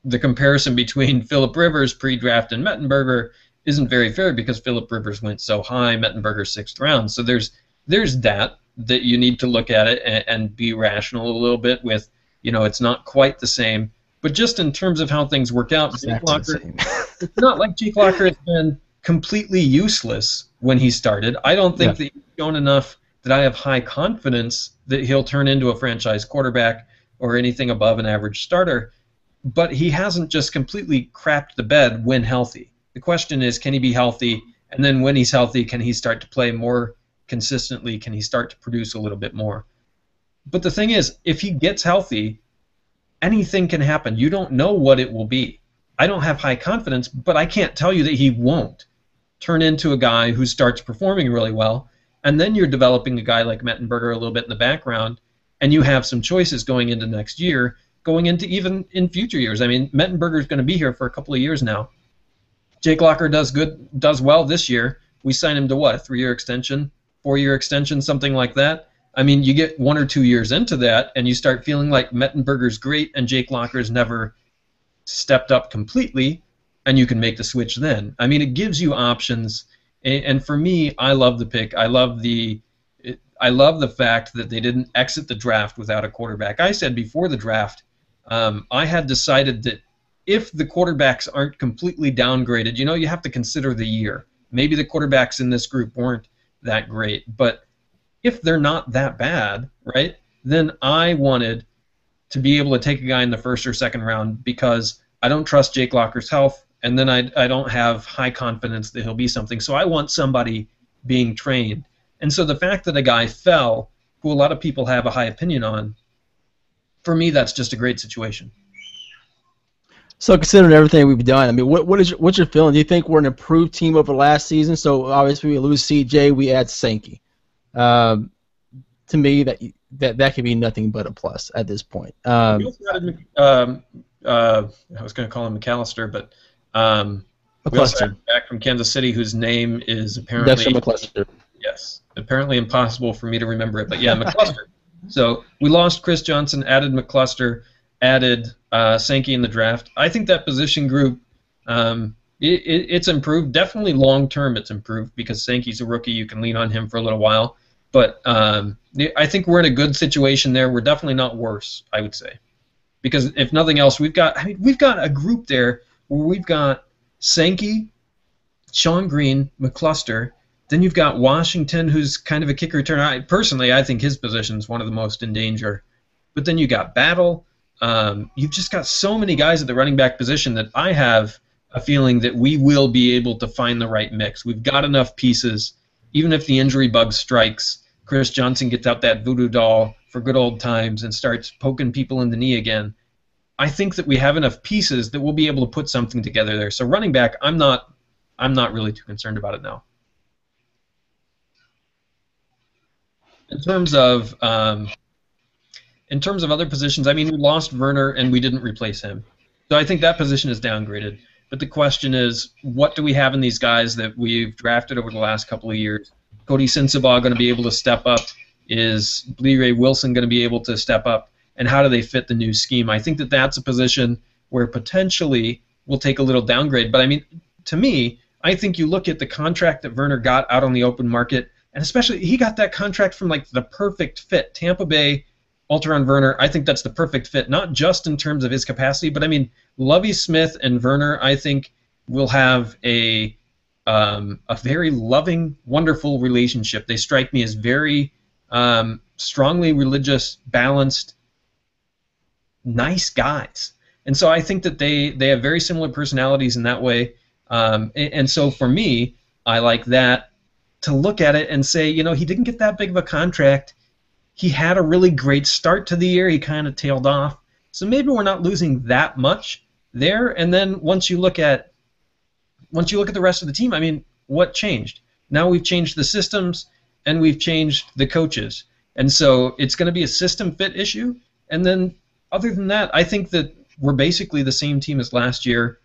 the comparison between Phillip Rivers pre-draft and Mettenberger isn't very fair because Phillip Rivers went so high, Mettenberger 6th round. So there's that you need to look at it and be rational a little bit with, it's not quite the same. But just in terms of how things work out, Jake Locker, it's not like Jake Locker has been completely useless when he started. I don't think that he's shown enough that I have high confidence that he'll turn into a franchise quarterback or anything above an average starter. But he hasn't just completely crapped the bed when healthy. The question is, can he be healthy? And then when he's healthy, can he start to play more consistently? Can he start to produce a little bit more? But the thing is, if he gets healthy, anything can happen. You don't know what it will be. I don't have high confidence, but I can't tell you that he won't turn into a guy who starts performing really well, and then you're developing a guy like Mettenberger a little bit in the background, and you have some choices going into next year, going into even in future years. I mean, Mettenberger's going to be here for a couple of years now. Jake Locker does well this year. We sign him to what, a 3-year extension, 4-year extension, something like that. I mean, you get 1 or 2 years into that, and you start feeling like Mettenberger's great and Jake Locker's never stepped up completely, and you can make the switch then. I mean, it gives you options, and for me, I love the pick. I love the fact that they didn't exit the draft without a quarterback. I said before the draft, I had decided that if the quarterbacks aren't completely downgraded, you have to consider the year. Maybe the quarterbacks in this group weren't that great, but if they're not that bad, right, then I wanted to be able to take a guy in the first or second round because I don't trust Jake Locker's health, and then I don't have high confidence that he'll be something. So I want somebody being trained. And so the fact that a guy fell, who a lot of people have a high opinion on, for me, that's just a great situation. So considering everything we've done, I mean, what's your feeling? Do you think we're an improved team over last season? So obviously we lose CJ, we add Sankey. To me, that could be nothing but a plus at this point. We also added, I was going to call him McAllister, but we also added back from Kansas City, whose name is apparently Dexter McCluster. Yes, apparently impossible for me to remember it, but yeah, McCluster. So we lost Chris Johnson, added McCluster, added Sankey in the draft. I think that position group, it's improved. Definitely long term, it's improved because Sankey's a rookie. You can lean on him for a little while. But I think we're in a good situation there. We're definitely not worse, I would say, because if nothing else, we've got a group there where we've got Sankey, Sean Green, McCluster. Then you've got Washington, who's kind of a kick returner. Personally, I think his position is one of the most in danger. But then you got Battle. You've just got so many guys at the running back position that I have a feeling that we will be able to find the right mix. We've got enough pieces. Even if the injury bug strikes, Chris Johnson gets out that voodoo doll for good old times and starts poking people in the knee again. I think that we have enough pieces that we'll be able to put something together there. So running back, I'm not really too concerned about it now. In terms of other positions, I mean, we lost Werner and we didn't replace him. So I think that position is downgraded. But the question is, what do we have in these guys that we've drafted over the last couple of years? Cody Sensabaugh going to be able to step up? Is Lee-Ray Wilson going to be able to step up? And how do they fit the new scheme? I think that that's a position where potentially we'll take a little downgrade. But, I mean, to me, I think you look at the contract that Werner got out on the open market, and especially he got that contract from, like, the perfect fit. Tampa Bay, Alteron Werner, I think that's the perfect fit, not just in terms of his capacity, but, I mean, Lovie Smith and Werner, I think, will have a very loving, wonderful relationship. They strike me as very strongly religious, balanced, nice guys. And so I think that they have very similar personalities in that way. And so for me, I like that, to look at it and say, he didn't get that big of a contract. He had a really great start to the year. He kind of tailed off. So maybe we're not losing that much there. And then once you look at the rest of the team, I mean, what changed? Now we've changed the systems and we've changed the coaches. And so it's going to be a system fit issue. And then other than that, I think that we're basically the same team as last year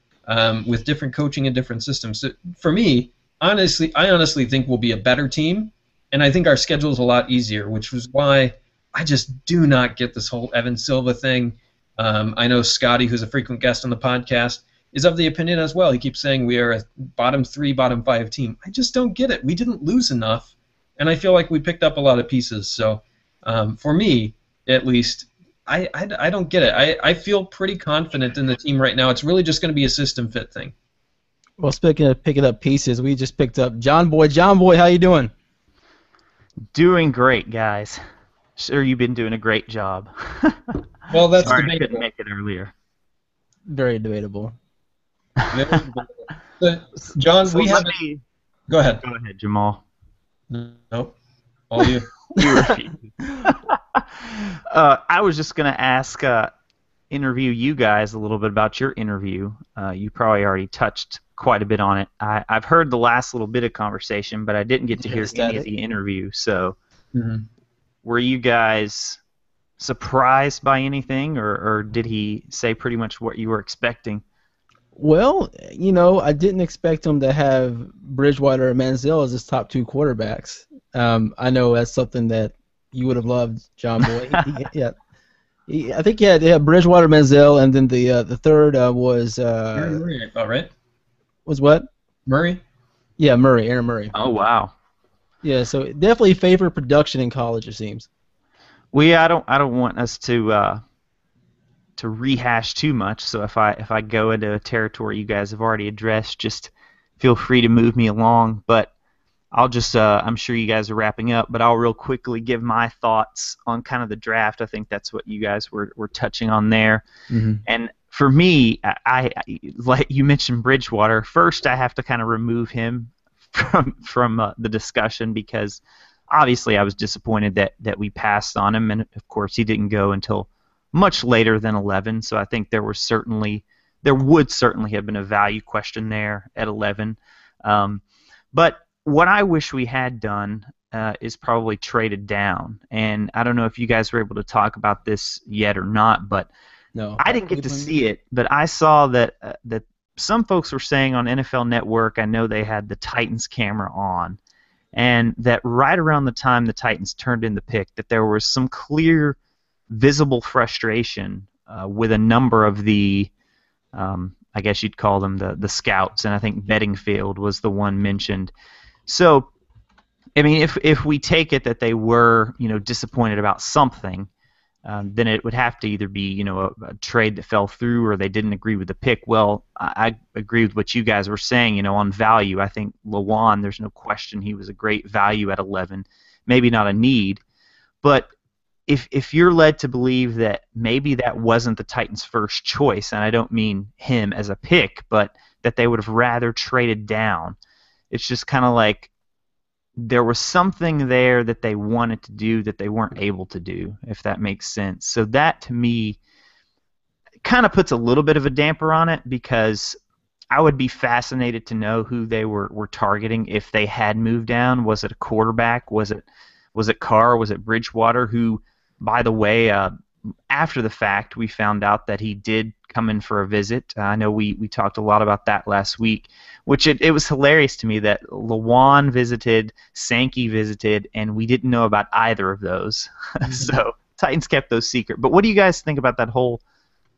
with different coaching and different systems. So for me, I honestly think we'll be a better team. And I think our schedule is a lot easier, which was why I just do not get this whole Evan Silva thing. I know Scotty, who's a frequent guest on the podcast, is of the opinion as well. He keeps saying we are a bottom 3, bottom 5 team. I just don't get it. We didn't lose enough, and I feel like we picked up a lot of pieces. So for me, at least, I don't get it. I feel pretty confident in the team right now. It's really just going to be a system fit thing. Well, speaking of picking up pieces, we just picked up John Boy. John Boy, how you doing? Doing great, guys. Sure, you've been doing a great job. Well, that's Sorry debatable. I couldn't make it earlier. Very debatable. John, So we have. Go ahead. Go ahead, Jamal. Nope. All you. You refuse. I was just going to interview you guys a little bit about your interview. You probably already touched quite a bit on it. I've heard the last little bit of conversation, but I didn't get to hear any of the interview. So, were you guys surprised by anything, or did he say pretty much what you were expecting? Well, I didn't expect him to have Bridgewater and Manziel as his top 2 quarterbacks. I know that's something that, you would have loved, John Boy. Yeah. I think he had Bridgewater, Menzel, and then the third was Murray, I thought, right? Was what? Murray? Yeah, Aaron Murray. Oh, wow. Yeah, so definitely favored production in college, it seems. Well, yeah, I don't want us to rehash too much. So if I go into a territory you guys have already addressed, just feel free to move me along. But I'll just I'm sure you guys are wrapping up, but I'll real quickly give my thoughts on kind of the draft. I think that's what you guys were touching on there. Mm-hmm. And for me, I like you mentioned Bridgewater. First, I have to kind of remove him from the discussion because obviously I was disappointed that we passed on him, and of course he didn't go until much later than 11. So I think there would certainly have been a value question there at 11. But what I wish we had done is probably traded down, and I don't know if you guys were able to talk about this yet or not, but no, I didn't get to see it, but I saw that some folks were saying on NFL Network, I know they had the Titans camera on, and that right around the time the Titans turned in the pick, that there was some clear, visible frustration with a number of the, I guess you'd call them the scouts, and I think Bedingfield was the one mentioned. So, I mean, if we take it that they were, disappointed about something, then it would have to either be, a trade that fell through or they didn't agree with the pick. Well, I agree with what you guys were saying, on value. I think Lewan, there's no question he was a great value at 11. Maybe not a need, but if you're led to believe that maybe that wasn't the Titans' first choice, and I don't mean him as a pick, but that they would have rather traded down, it's just kind of like there was something there that they wanted to do that they weren't able to do, if that makes sense. So that, to me, kind of puts a little bit of a damper on it because I would be fascinated to know who they were targeting if they had moved down. Was it a quarterback? Was it Carr? Was it Bridgewater? Who, by the way, after the fact, we found out that he did come in for a visit. I know we talked a lot about that last week, which it was hilarious to me that Lewan visited, Sankey visited, and we didn't know about either of those. So Titans kept those secret. But what do you guys think about that whole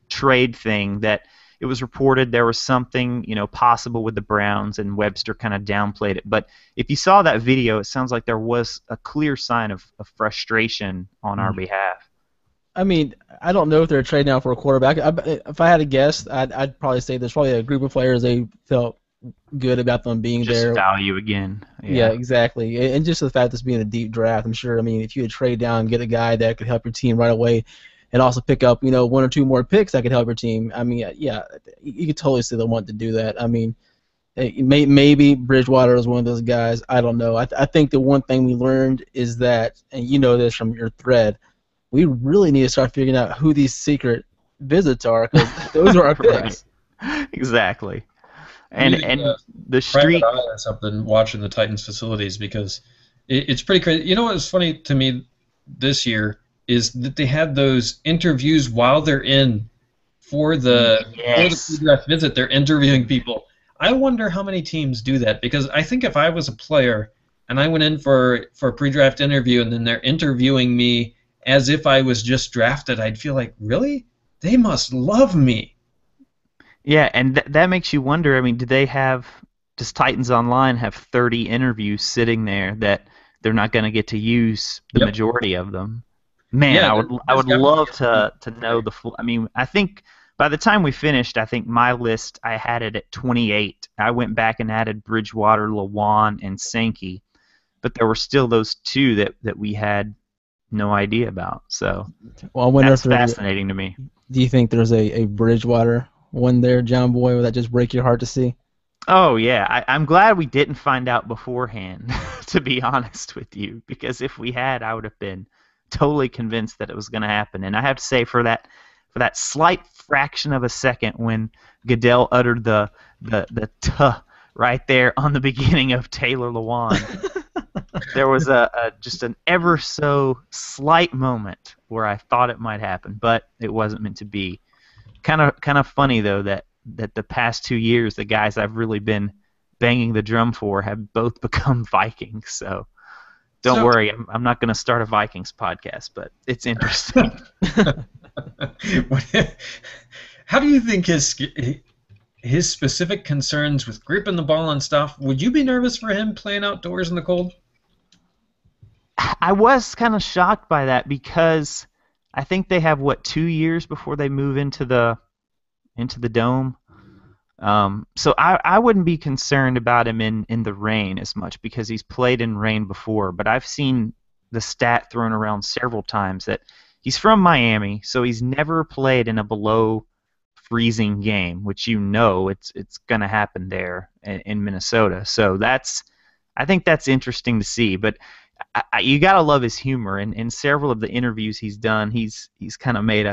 trade thing that it was reported there was something, possible with the Browns, and Webster kind of downplayed it. But if you saw that video, it sounds like there was a clear sign of frustration on our behalf. I mean, I don't know if they're trading out for a quarterback. If I had to guess, I'd probably say there's probably a group of players they felt good about them being just there. Value again. Yeah, exactly. And just the fact this being a deep draft, I'm sure. I mean, if you would trade down and get a guy that could help your team right away, and also pick up, one or two more picks that could help your team. I mean, yeah, you could totally see they want to do that. I mean, maybe Bridgewater is one of those guys. I don't know. I think the one thing we learned is that, and you know this from your thread, we really need to start figuring out who these secret visits are, because those are our picks. Right. Exactly. And the street. Or something watching the Titans facilities, because it's pretty crazy. You know what was funny to me this year is that they had those interviews while they're in for the pre-draft visit. They're interviewing people. I wonder how many teams do that, because I think if I was a player and I went in for a pre-draft interview and then they're interviewing me as if I was just drafted, I'd feel like, really? They must love me. Yeah, and that makes you wonder. I mean, does Titans Online have 30 interviews sitting there that they're not going to get to use the majority of them? Man, yeah, I would love to know the full. I mean, I think by the time we finished, I think my list, I had it at 28. I went back and added Bridgewater, Lewan, and Sankey, but there were still those two that we had no idea about. So that's fascinating to me. Do you think there's a Bridgewater one there, John Boy? Would that just break your heart to see? Oh, yeah. I'm glad we didn't find out beforehand, to be honest with you, because if we had, I would have been totally convinced that it was going to happen. And I have to say, for that slight fraction of a second when Goodell uttered the tuh right there on the beginning of Taylor Lewan, there was just an ever so slight moment where I thought it might happen, but it wasn't meant to be. Kind of funny though that the past 2 years, the guys I've really been banging the drum for have both become Vikings. So Don't worry, I'm not going to start a Vikings podcast, but it's interesting. How do you think his specific concerns with gripping the ball and stuff, would you be nervous for him playing outdoors in the cold? I was kind of shocked by that because I think they have 2 years before they move into the dome. So I wouldn't be concerned about him in the rain as much because he's played in rain before. But I've seen the stat thrown around several times that he's from Miami, so he's never played in a below freezing game, which it's going to happen there in Minnesota. So I think that's interesting to see. But you got to love his humor. And in several of the interviews he's done, he's kind of made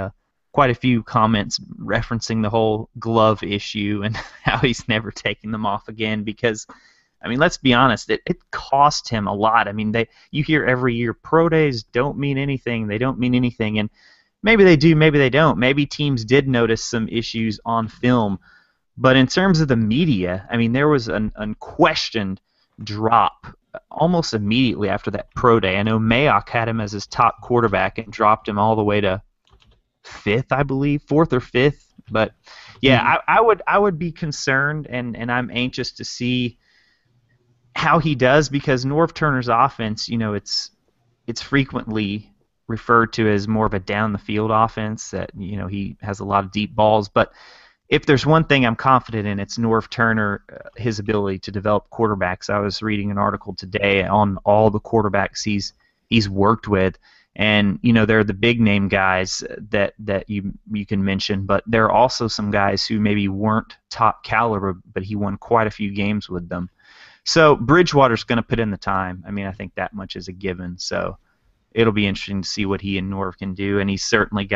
quite a few comments referencing the whole glove issue and how he's never taking them off again because, I mean, let's be honest, it cost him a lot. I mean, you hear every year pro days don't mean anything. They don't mean anything. And maybe they do, maybe they don't. Maybe teams did notice some issues on film. But in terms of the media, I mean, there was an unquestioned drop almost immediately after that pro day. I know Mayock had him as his top quarterback and dropped him all the way to 5th, I believe, 4th or 5th. But yeah, I would be concerned, and I'm anxious to see how he does because Norv Turner's offense, it's frequently referred to as more of a down the field offense that he has a lot of deep balls. But if there's one thing I'm confident in, it's Norv Turner, his ability to develop quarterbacks. I was reading an article today on all the quarterbacks he's worked with. And there are the big name guys that you can mention, but there are also some guys who maybe weren't top caliber, but he won quite a few games with them. So Bridgewater's going to put in the time. I mean, I think that much is a given. So it'll be interesting to see what he and Norv can do. And he's certainly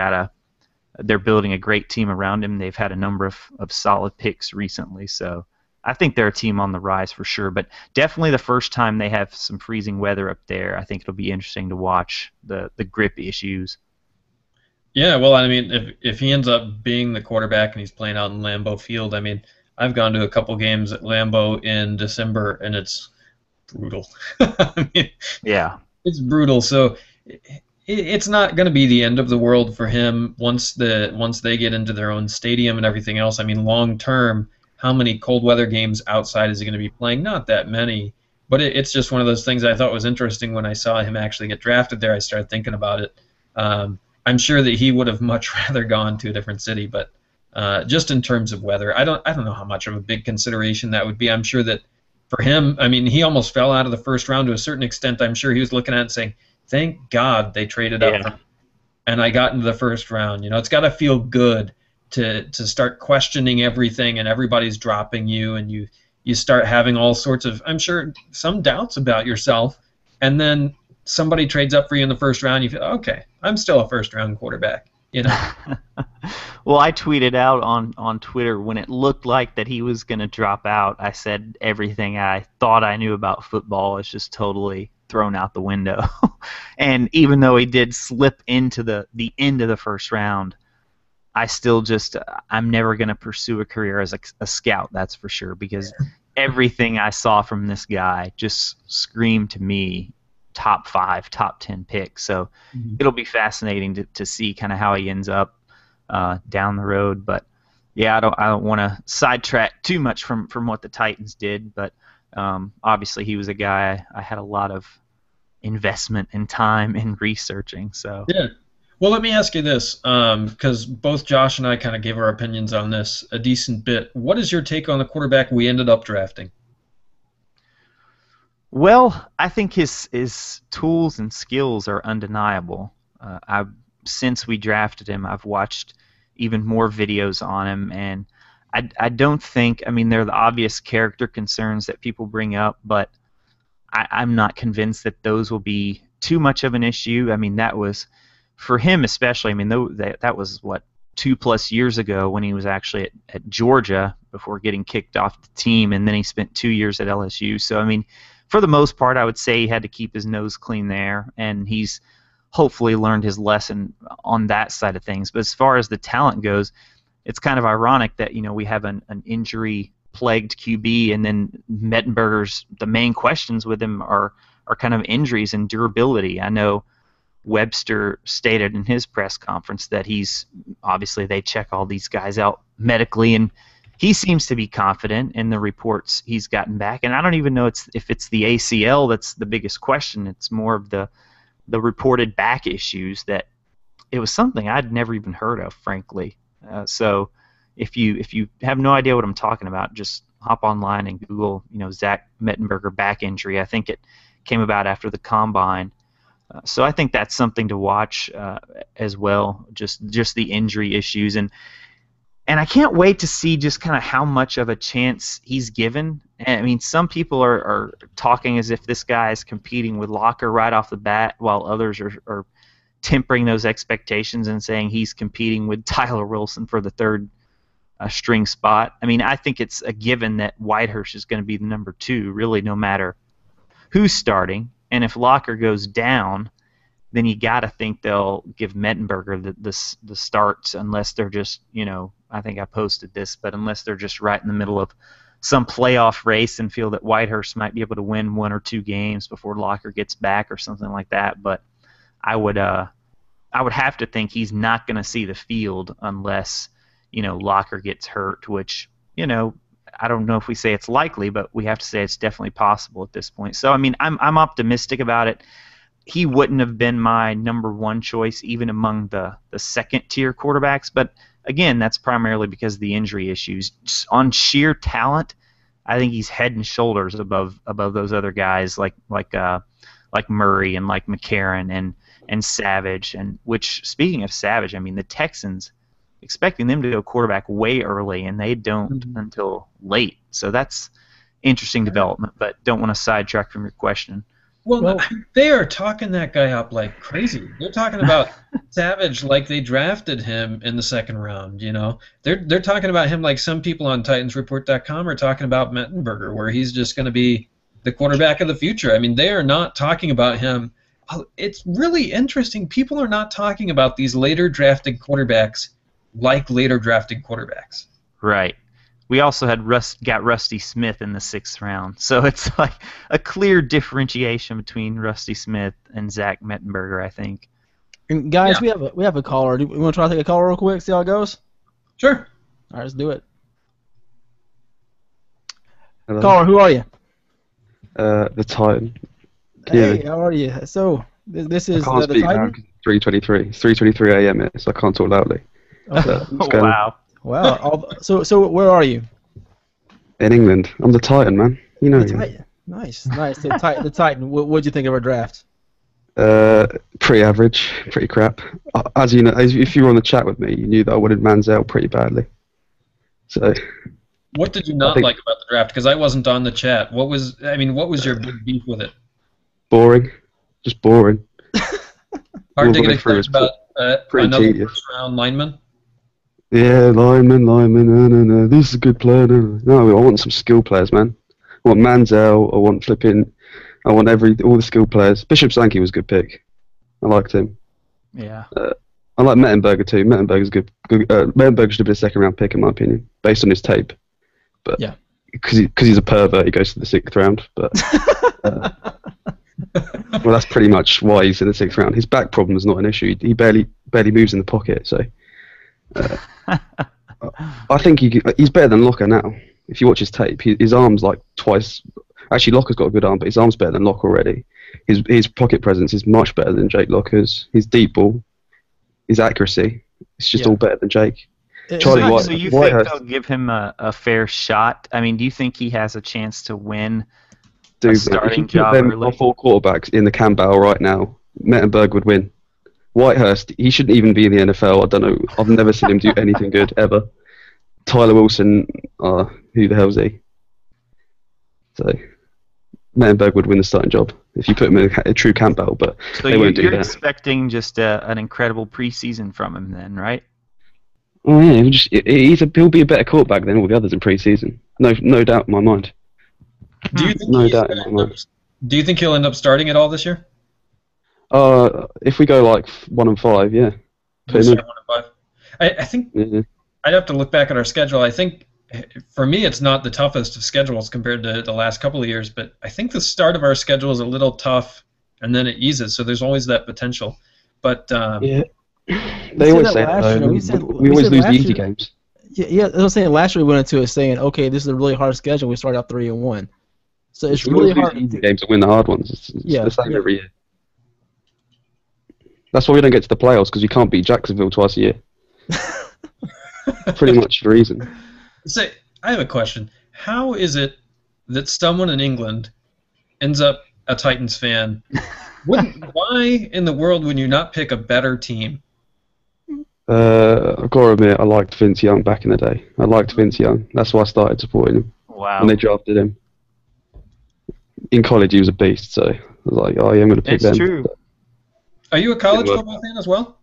they're building a great team around him. They've had a number of solid picks recently. So I think they're a team on the rise for sure, but definitely the first time they have some freezing weather up there, I think it'll be interesting to watch the grip issues. Yeah, well, I mean, if he ends up being the quarterback and he's playing out in Lambeau Field, I mean, I've gone to a couple games at Lambeau in December, and it's brutal. I mean, yeah, it's brutal. So it's not going to be the end of the world for him once they get into their own stadium and everything else. I mean, long term, how many cold weather games outside is he going to be playing? Not that many. But it's just one of those things I thought was interesting when I saw him actually get drafted there. I started thinking about it. I'm sure that he would have much rather gone to a different city, but just in terms of weather, I don't know how much of a big consideration that would be. I'm sure that for him, I mean, he almost fell out of the first round to a certain extent. I'm sure he was looking at it and saying, thank God they traded up and I got into the first round. It's got to feel good to start questioning everything and everybody's dropping you and you start having all sorts of, I'm sure, some doubts about yourself, and then somebody trades up for you in the first round, you feel, okay, I'm still a first-round quarterback. Well, I tweeted out on Twitter when it looked like that he was going to drop out, I said everything I thought I knew about football is just totally thrown out the window. And even though he did slip into the end of the first round, I still I'm never going to pursue a career as a scout, that's for sure, because everything I saw from this guy just screamed to me top 5, top 10 pick. So it'll be fascinating to see kind of how he ends up down the road. But yeah, I don't want to sidetrack too much from what the Titans did, but obviously he was a guy I had a lot of investment and time in researching. So yeah. Well, let me ask you this, because both Josh and I kind of gave our opinions on this a decent bit. What is your take on the quarterback we ended up drafting? Well, I think his tools and skills are undeniable. Since we drafted him, I've watched even more videos on him, and I don't think, I mean, there are the obvious character concerns that people bring up, but I'm not convinced that those will be too much of an issue. I mean, that was, for him especially, I mean, that was, 2+ years ago when he was actually at Georgia before getting kicked off the team, and then he spent 2 years at LSU. So, I mean, for the most part, I would say he had to keep his nose clean there, and he's hopefully learned his lesson on that side of things. But as far as the talent goes, it's kind of ironic that, we have an injury-plagued QB, and then Mettenberger's, the main questions with him are kind of injuries and durability. I know Webster stated in his press conference that obviously they check all these guys out medically, and he seems to be confident in the reports he's gotten back. And I don't even know if it's the ACL that's the biggest question. It's more of the reported back issues that it was something I'd never even heard of, frankly. So if you have no idea what I'm talking about, just hop online and Google, Zach Mettenberger back injury. I think it came about after the combine. So I think that's something to watch as well, just the injury issues. And I can't wait to see just kind of how much of a chance he's given. I mean, some people are talking as if this guy is competing with Locker right off the bat, while others are tempering those expectations and saying he's competing with Tyler Wilson for the third string spot. I mean, I think it's a given that Whitehurst is going to be the number 2, really, no matter who's starting. And if Locker goes down, then you got to think they'll give Mettenberger the starts, unless they're just, I think I posted this, but unless they're just right in the middle of some playoff race and feel that Whitehurst might be able to win 1 or 2 games before Locker gets back or something like that. But I would have to think he's not going to see the field unless, Locker gets hurt, which, I don't know if we say it's likely, but we have to say it's definitely possible at this point. So, I mean, I'm optimistic about it. He wouldn't have been my number 1 choice even among the second-tier quarterbacks, but again, that's primarily because of the injury issues. Just on sheer talent, I think he's head and shoulders above those other guys like Murray and like McCarron and Savage. And which, speaking of Savage, I mean, the Texans expecting them to go quarterback way early, and they don't until late. So that's interesting development, but don't want to sidetrack from your question. Well, they are talking that guy up like crazy. They're talking about Savage like they drafted him in the 2nd round, They're talking about him like some people on TitansReport.com are talking about Mettenberger, where he's just going to be the quarterback of the future. I mean, they are not talking about him. It's really interesting. People are not talking about these later drafted quarterbacks like later drafted quarterbacks. Right. We also got Rusty Smith in the 6th round, so it's like a clear differentiation between Rusty Smith and Zach Mettenberger, I think. And guys, we have a caller. Do we want to try to take a call real quick, see how it goes? Sure. All right, let's do it. Hello. Caller, who are you? The Titan. Hey, how are you? So this is I can't the speak now Titan. 'cause it's 3:23. It's 3:23 a.m. So I can't talk loudly. Okay. Wow. Wow. So where are you? In England. I'm the Titan, man. You know. The Titan. Nice. The Titan. What'd you think of our draft? Pretty average, pretty crap. As you know, if you were on the chat with me, you knew that I wanted Manziel pretty badly. So. What did you not like about the draft? Because I wasn't on the chat. What was your big beef with it? Boring. Just boring. Hard to get excited about another tedious. first-round lineman? Yeah, lineman. No. This is a good player. No, I want some skill players, man. I want Manziel. I want all the skill players. Bishop Sankey was a good pick. I liked him. Yeah. I like Mettenberger too. Mettenberger's good. Mettenberger should have been a 2nd-round pick in my opinion, based on his tape. But yeah, because he's a pervert, he goes to the 6th round. But well, that's pretty much why he's in the 6th round. His back problem is not an issue. He barely moves in the pocket. So I think he's better than Locker now. If you watch his tape, his arm's like twice. Actually, Locker's got a good arm, but his arm's better than Locker already. His pocket presence is much better than Jake Locker's. His deep ball, his accuracy, it's just all better than Jake. So you think they'll give him a fair shot? I mean, do you think he has a chance to win a starting job early? If you put them 4 quarterbacks in the Campbell right now, Mettenberg would win. Whitehurst, he shouldn't even be in the NFL. I don't know. I've never seen him do anything good, ever. Tyler Wilson, who the hell's he? So, Mettenberg would win the starting job if you put him in a true Campbell, but so they won't do that. You're expecting just an incredible preseason from him then, right? Oh yeah, he'll be a better quarterback than all the others in preseason. No doubt in my mind. Do you think he'll end up starting at all this year? If we go like 1-5, yeah. Start 1-5. I think I'd have to look back at our schedule. I think for me, it's not the toughest of schedules compared to the last couple of years, but I think the start of our schedule is a little tough, and then it eases, so there's always that potential. But yeah, they always say that, we always lose the easy games. Yeah, I was saying last year we went into it saying, okay, this is a really hard schedule. We start out 3-1, so it's really hard. Easy games to win the hard ones. It's the same every year. That's why we don't get to the playoffs, because you can't beat Jacksonville twice a year. Pretty much the reason. Say, I have a question. How is it that someone in England ends up a Titans fan? Why in the world would you not pick a better team? I've got to admit, I liked Vince Young back in the day. I liked Vince Young. That's why I started supporting him. Wow. When they drafted him. In college, he was a beast, so I was like, oh yeah, I'm going to pick them. It's true. Are you a college football fan as well?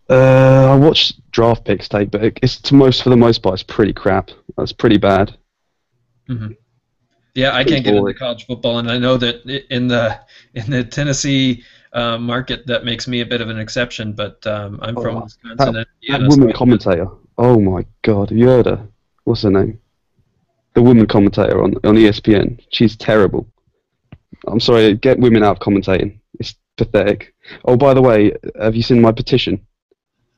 I watched draft picks tape, but for the most part, it's pretty crap. That's pretty bad. Mm-hmm. Yeah, I can't get into college football, and I know that in the Tennessee market, that makes me a bit of an exception. But I'm from Wisconsin. That woman commentator. Oh my God, have you heard her? What's her name? The woman commentator on ESPN. She's terrible. I'm sorry, get women out of commentating. It's pathetic. Oh, by the way, have you seen my petition?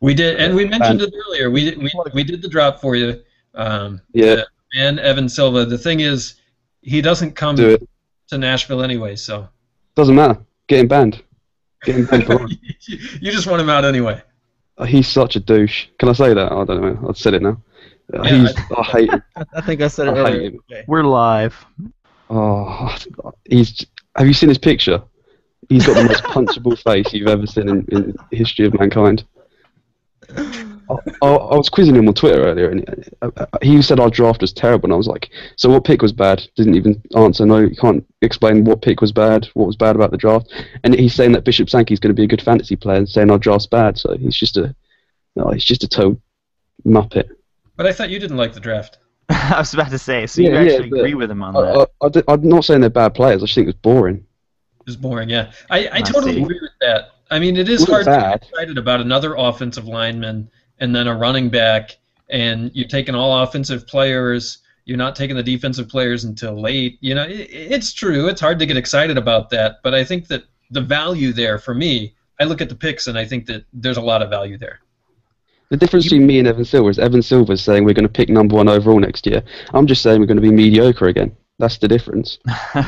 We did, and we mentioned it earlier. We did the drop for you. Yeah. And Evan Silva. The thing is, he doesn't come to Nashville anyway, so. Doesn't matter. Get him banned. Get him banned for life. You just want him out anyway. He's such a douche. Can I say that? I don't know. I've said it now. Yeah, I hate him. I think I said it earlier. Okay. We're live. Oh, have you seen his picture? He's got the most punchable face you've ever seen in the history of mankind. I was quizzing him on Twitter earlier, and he said our draft was terrible, and I was like, so what pick was bad? Didn't even answer. No, you can't explain what pick was bad, what was bad about the draft. And he's saying that Bishop Sankey's going to be a good fantasy player, and saying our draft's bad, so he's just a total muppet. But I thought you didn't like the draft. I was about to say, so you actually agree with him on that. I'm not saying they're bad players, I just think it was boring. It was boring, yeah. I totally agree with that. I mean, it is hard to get excited about another offensive lineman and then a running back, and you're taking all offensive players. You're not taking the defensive players until late. You know, it's true. It's hard to get excited about that, but I think that the value there, for me, I look at the picks and I think that there's a lot of value there. The difference between me and Evan Silver is Evan Silver's saying we're going to pick number 1 overall next year. I'm just saying we're going to be mediocre again. That's the difference.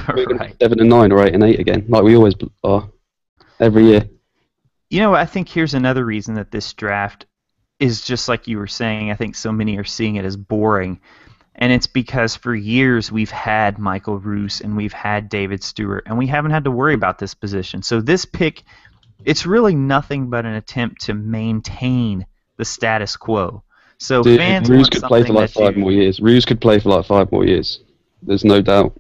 We're going to be 7-9 or 8-8 again, like we always are every year. You know, I think here's another reason that this draft is just like you were saying. I think so many are seeing it as boring, and it's because for years we've had Michael Roos and we've had David Stewart, and we haven't had to worry about this position. So this pick, it's really nothing but an attempt to maintain the status quo. So fans Roos could play for like 5 more years. Roos could play for like 5 more years. There's no doubt.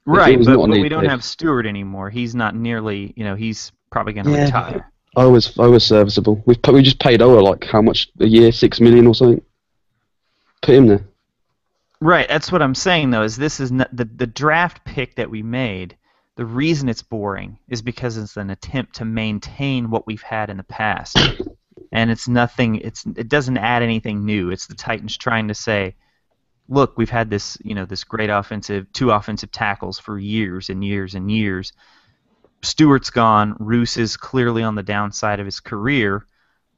Right, but we don't have Stewart anymore. He's not nearly, he's probably going to retire. I was serviceable. We just paid Ola like how much a year, $6 million or something. Put him there. Right, that's what I'm saying though. Is this is not, the draft pick that we made? The reason it's boring is because it's an attempt to maintain what we've had in the past, and it's nothing. It doesn't add anything new. It's the Titans trying to say, look, we've had this, this great two offensive tackles for years and years and years. Stewart's gone. Roos is clearly on the downside of his career,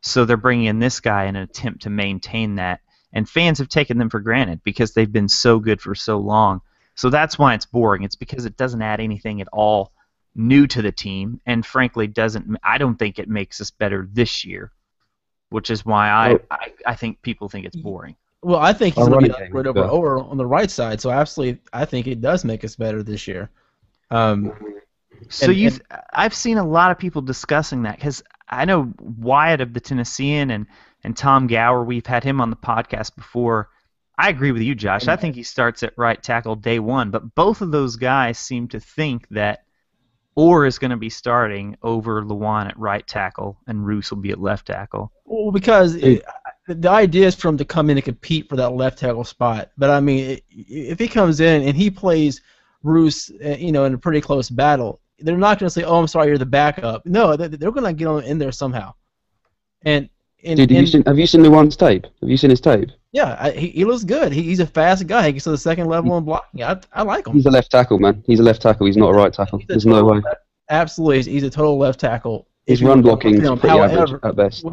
so they're bringing in this guy in an attempt to maintain that. And fans have taken them for granted because they've been so good for so long. So that's why it's boring. It's because it doesn't add anything at all new to the team, and frankly, I don't think it makes us better this year, which is why I think people think it's boring. Well, I think he's going to be upgrade over on the right side, so absolutely, I think it does make us better this year. I've seen a lot of people discussing that because I know Wyatt of the Tennessean and Tom Gower, we've had him on the podcast before. I agree with you, Josh. I think he starts at right tackle day one, but both of those guys seem to think that Orr is going to be starting over Lewan at right tackle and Roos will be at left tackle. Well, because the idea is for him to come in and compete for that left tackle spot. But I mean, if he comes in and he plays Roos, in a pretty close battle, they're not going to say, "Oh, I'm sorry, you're the backup." No, they're going to get him in there somehow. Have you seen Lewan's tape? Have you seen his tape? Yeah, he looks good. He's a fast guy. He gets to the second level and blocking. I like him. He's a left tackle, man. He's a left tackle. He's not a right tackle. There's no way. Absolutely, he's a total left tackle. His run blocking is pretty average at best.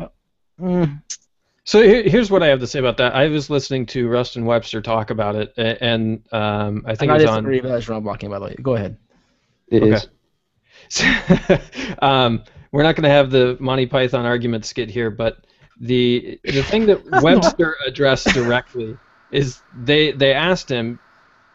So here's what I have to say about that. I was listening to Rustin Webster talk about it, and I think it was on. I disagree with that run blocking, by the way. Go ahead. It is. So, we're not going to have the Monty Python argument skit here, but the thing that Webster addressed directly is they asked him,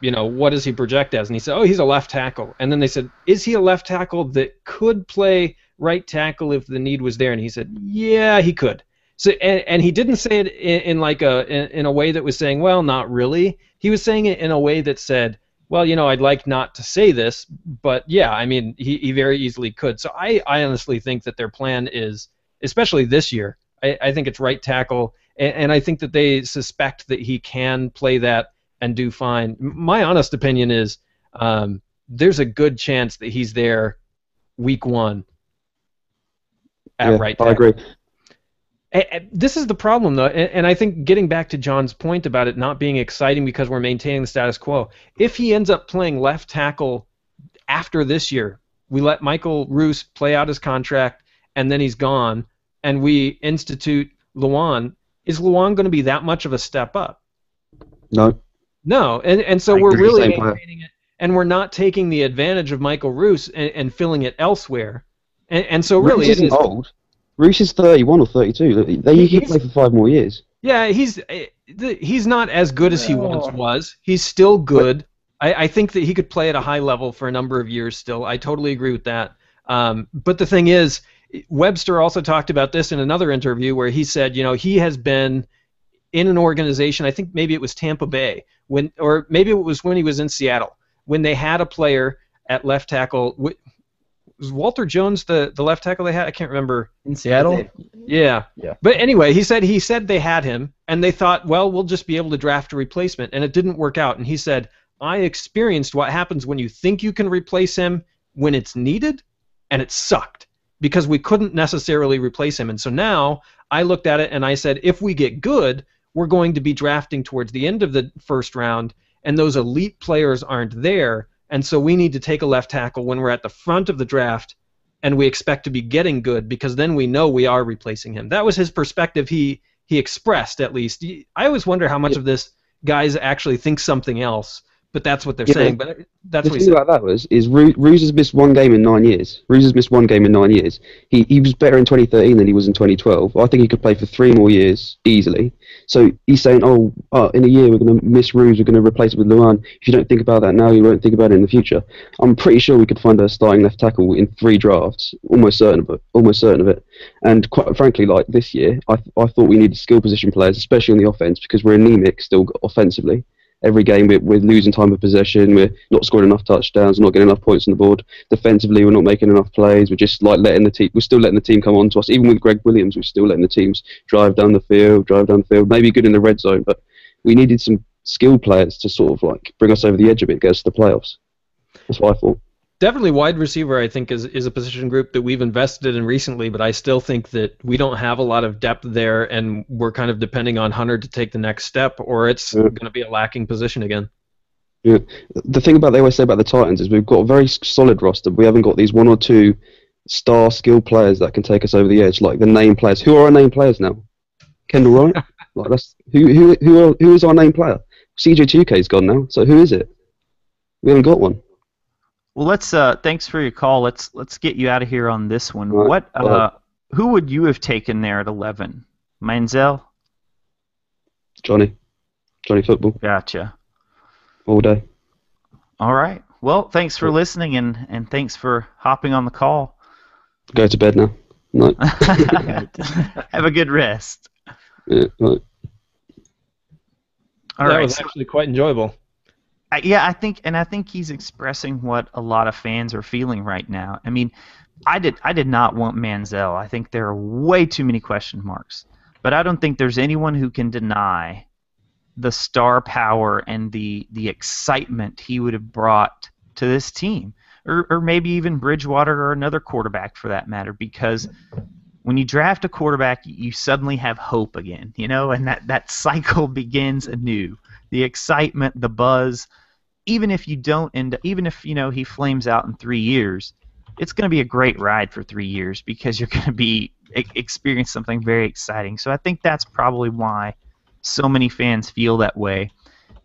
what does he project as? And he said, oh, he's a left tackle. And then they said, is he a left tackle that could play right tackle if the need was there? And he said, yeah, he could. So and he didn't say it in a way that was saying, well, not really. He was saying it in a way that said, well, I'd like not to say this, but yeah, I mean, he very easily could. So I honestly think that their plan is, especially this year, I think it's right tackle, and I think that they suspect that he can play that and do fine. My honest opinion is there's a good chance that he's there week 1 at right tackle. I agree. This is the problem, though, and I think getting back to John's point about it not being exciting because we're maintaining the status quo, if he ends up playing left tackle after this year, we let Michael Roos play out his contract, and then he's gone, and we institute Luan, is Luan going to be that much of a step up? No. No, and so we're really maintaining it, and we're not taking the advantage of Michael Roos and filling it elsewhere, and so really Roos isn't old. Roos is 31 or 32. He can play for 5 more years. Yeah, he's not as good as he once was. He's still good. I think that he could play at a high level for a number of years still. I totally agree with that. But the thing is, Webster also talked about this in another interview where he said, he has been in an organization, I think maybe it was Tampa Bay, or maybe it was when he was in Seattle, when they had a player at left tackle. Was Walter Jones the left tackle they had? I can't remember. In Seattle? Yeah. But anyway, he said they had him, and they thought, well, we'll just be able to draft a replacement, and it didn't work out. And he said, I experienced what happens when you think you can replace him when it's needed, and it sucked because we couldn't necessarily replace him. And so now I looked at it and I said, if we get good, we're going to be drafting towards the end of the first round, and those elite players aren't there. And so we need to take a left tackle when we're at the front of the draft and we expect to be getting good because then we know we are replacing him. That was his perspective he expressed, at least. I always wonder how much of this guys actually think something else, but that's what they're saying. But that's what he said. The thing about that is Roos has missed 1 game in 9 years. Roos has missed 1 game in 9 years. He was better in 2013 than he was in 2012. I think he could play for 3 more years easily. So he's saying, in a year we're going to miss Roos, we're going to replace it with Luan. If you don't think about that now, you won't think about it in the future. I'm pretty sure we could find a starting left tackle in 3 drafts, almost certain of it. And quite frankly, like this year, I thought we needed skill position players, especially on the offense, because we're anemic still offensively. Every game we're losing time of possession, we're not scoring enough touchdowns, we're not getting enough points on the board. Defensively, we're not making enough plays. We're just like we're still letting the team come on to us. Even with Greg Williams, we're still letting the teams drive down the field. Maybe good in the red zone, but we needed some skilled players to sort of like bring us over the edge a bit, get us to the playoffs. That's what I thought. Definitely wide receiver, I think, is a position group that we've invested in recently, but I still think that we don't have a lot of depth there, and we're kind of depending on Hunter to take the next step, or it's going to be a lacking position again. Yeah. The thing about they always say about the Titans is we've got a very solid roster, but we haven't got these 1 or 2 star skilled players that can take us over the edge, like the name players. Who are our name players now? Kendall Wright? Like that's who is our name player? CJ2K's gone now, so who is it? We haven't got one. Well, let's thanks for your call. Let's get you out of here on this one. Right. Who would you have taken there at 11? Manziel? Johnny Football. Gotcha. All day. All right. Well, thanks for listening and thanks for hopping on the call. Go to bed now. No. Have a good rest. Yeah. Right. All right. That was actually quite enjoyable. I think he's expressing what a lot of fans are feeling right now. I mean, I did not want Manziel. I think there are way too many question marks. But I don't think there's anyone who can deny the star power and the excitement he would have brought to this team, or maybe even Bridgewater or another quarterback for that matter. Because when you draft a quarterback, you suddenly have hope again, and that cycle begins anew. The excitement, the buzz, even if he flames out in 3 years, it's going to be a great ride for 3 years because you're going to be experience something very exciting. So I think that's probably why so many fans feel that way.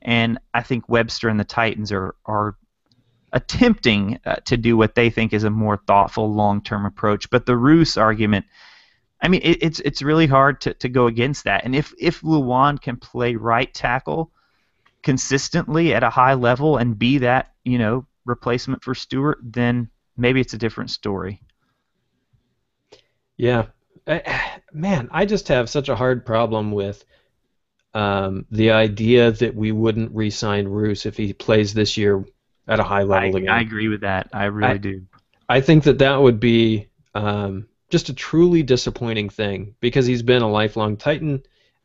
And I think Webster and the Titans are attempting to do what they think is a more thoughtful, long-term approach. But the Roos argument, I mean, it's really hard to go against that. And if Luan can play right tackle consistently at a high level and be that, replacement for Stewart, then maybe it's a different story. Yeah. Man, I just have such a hard problem with the idea that we wouldn't re-sign Roos if he plays this year at a high level again. I agree with that. I really do. I think that would be just a truly disappointing thing because he's been a lifelong Titan.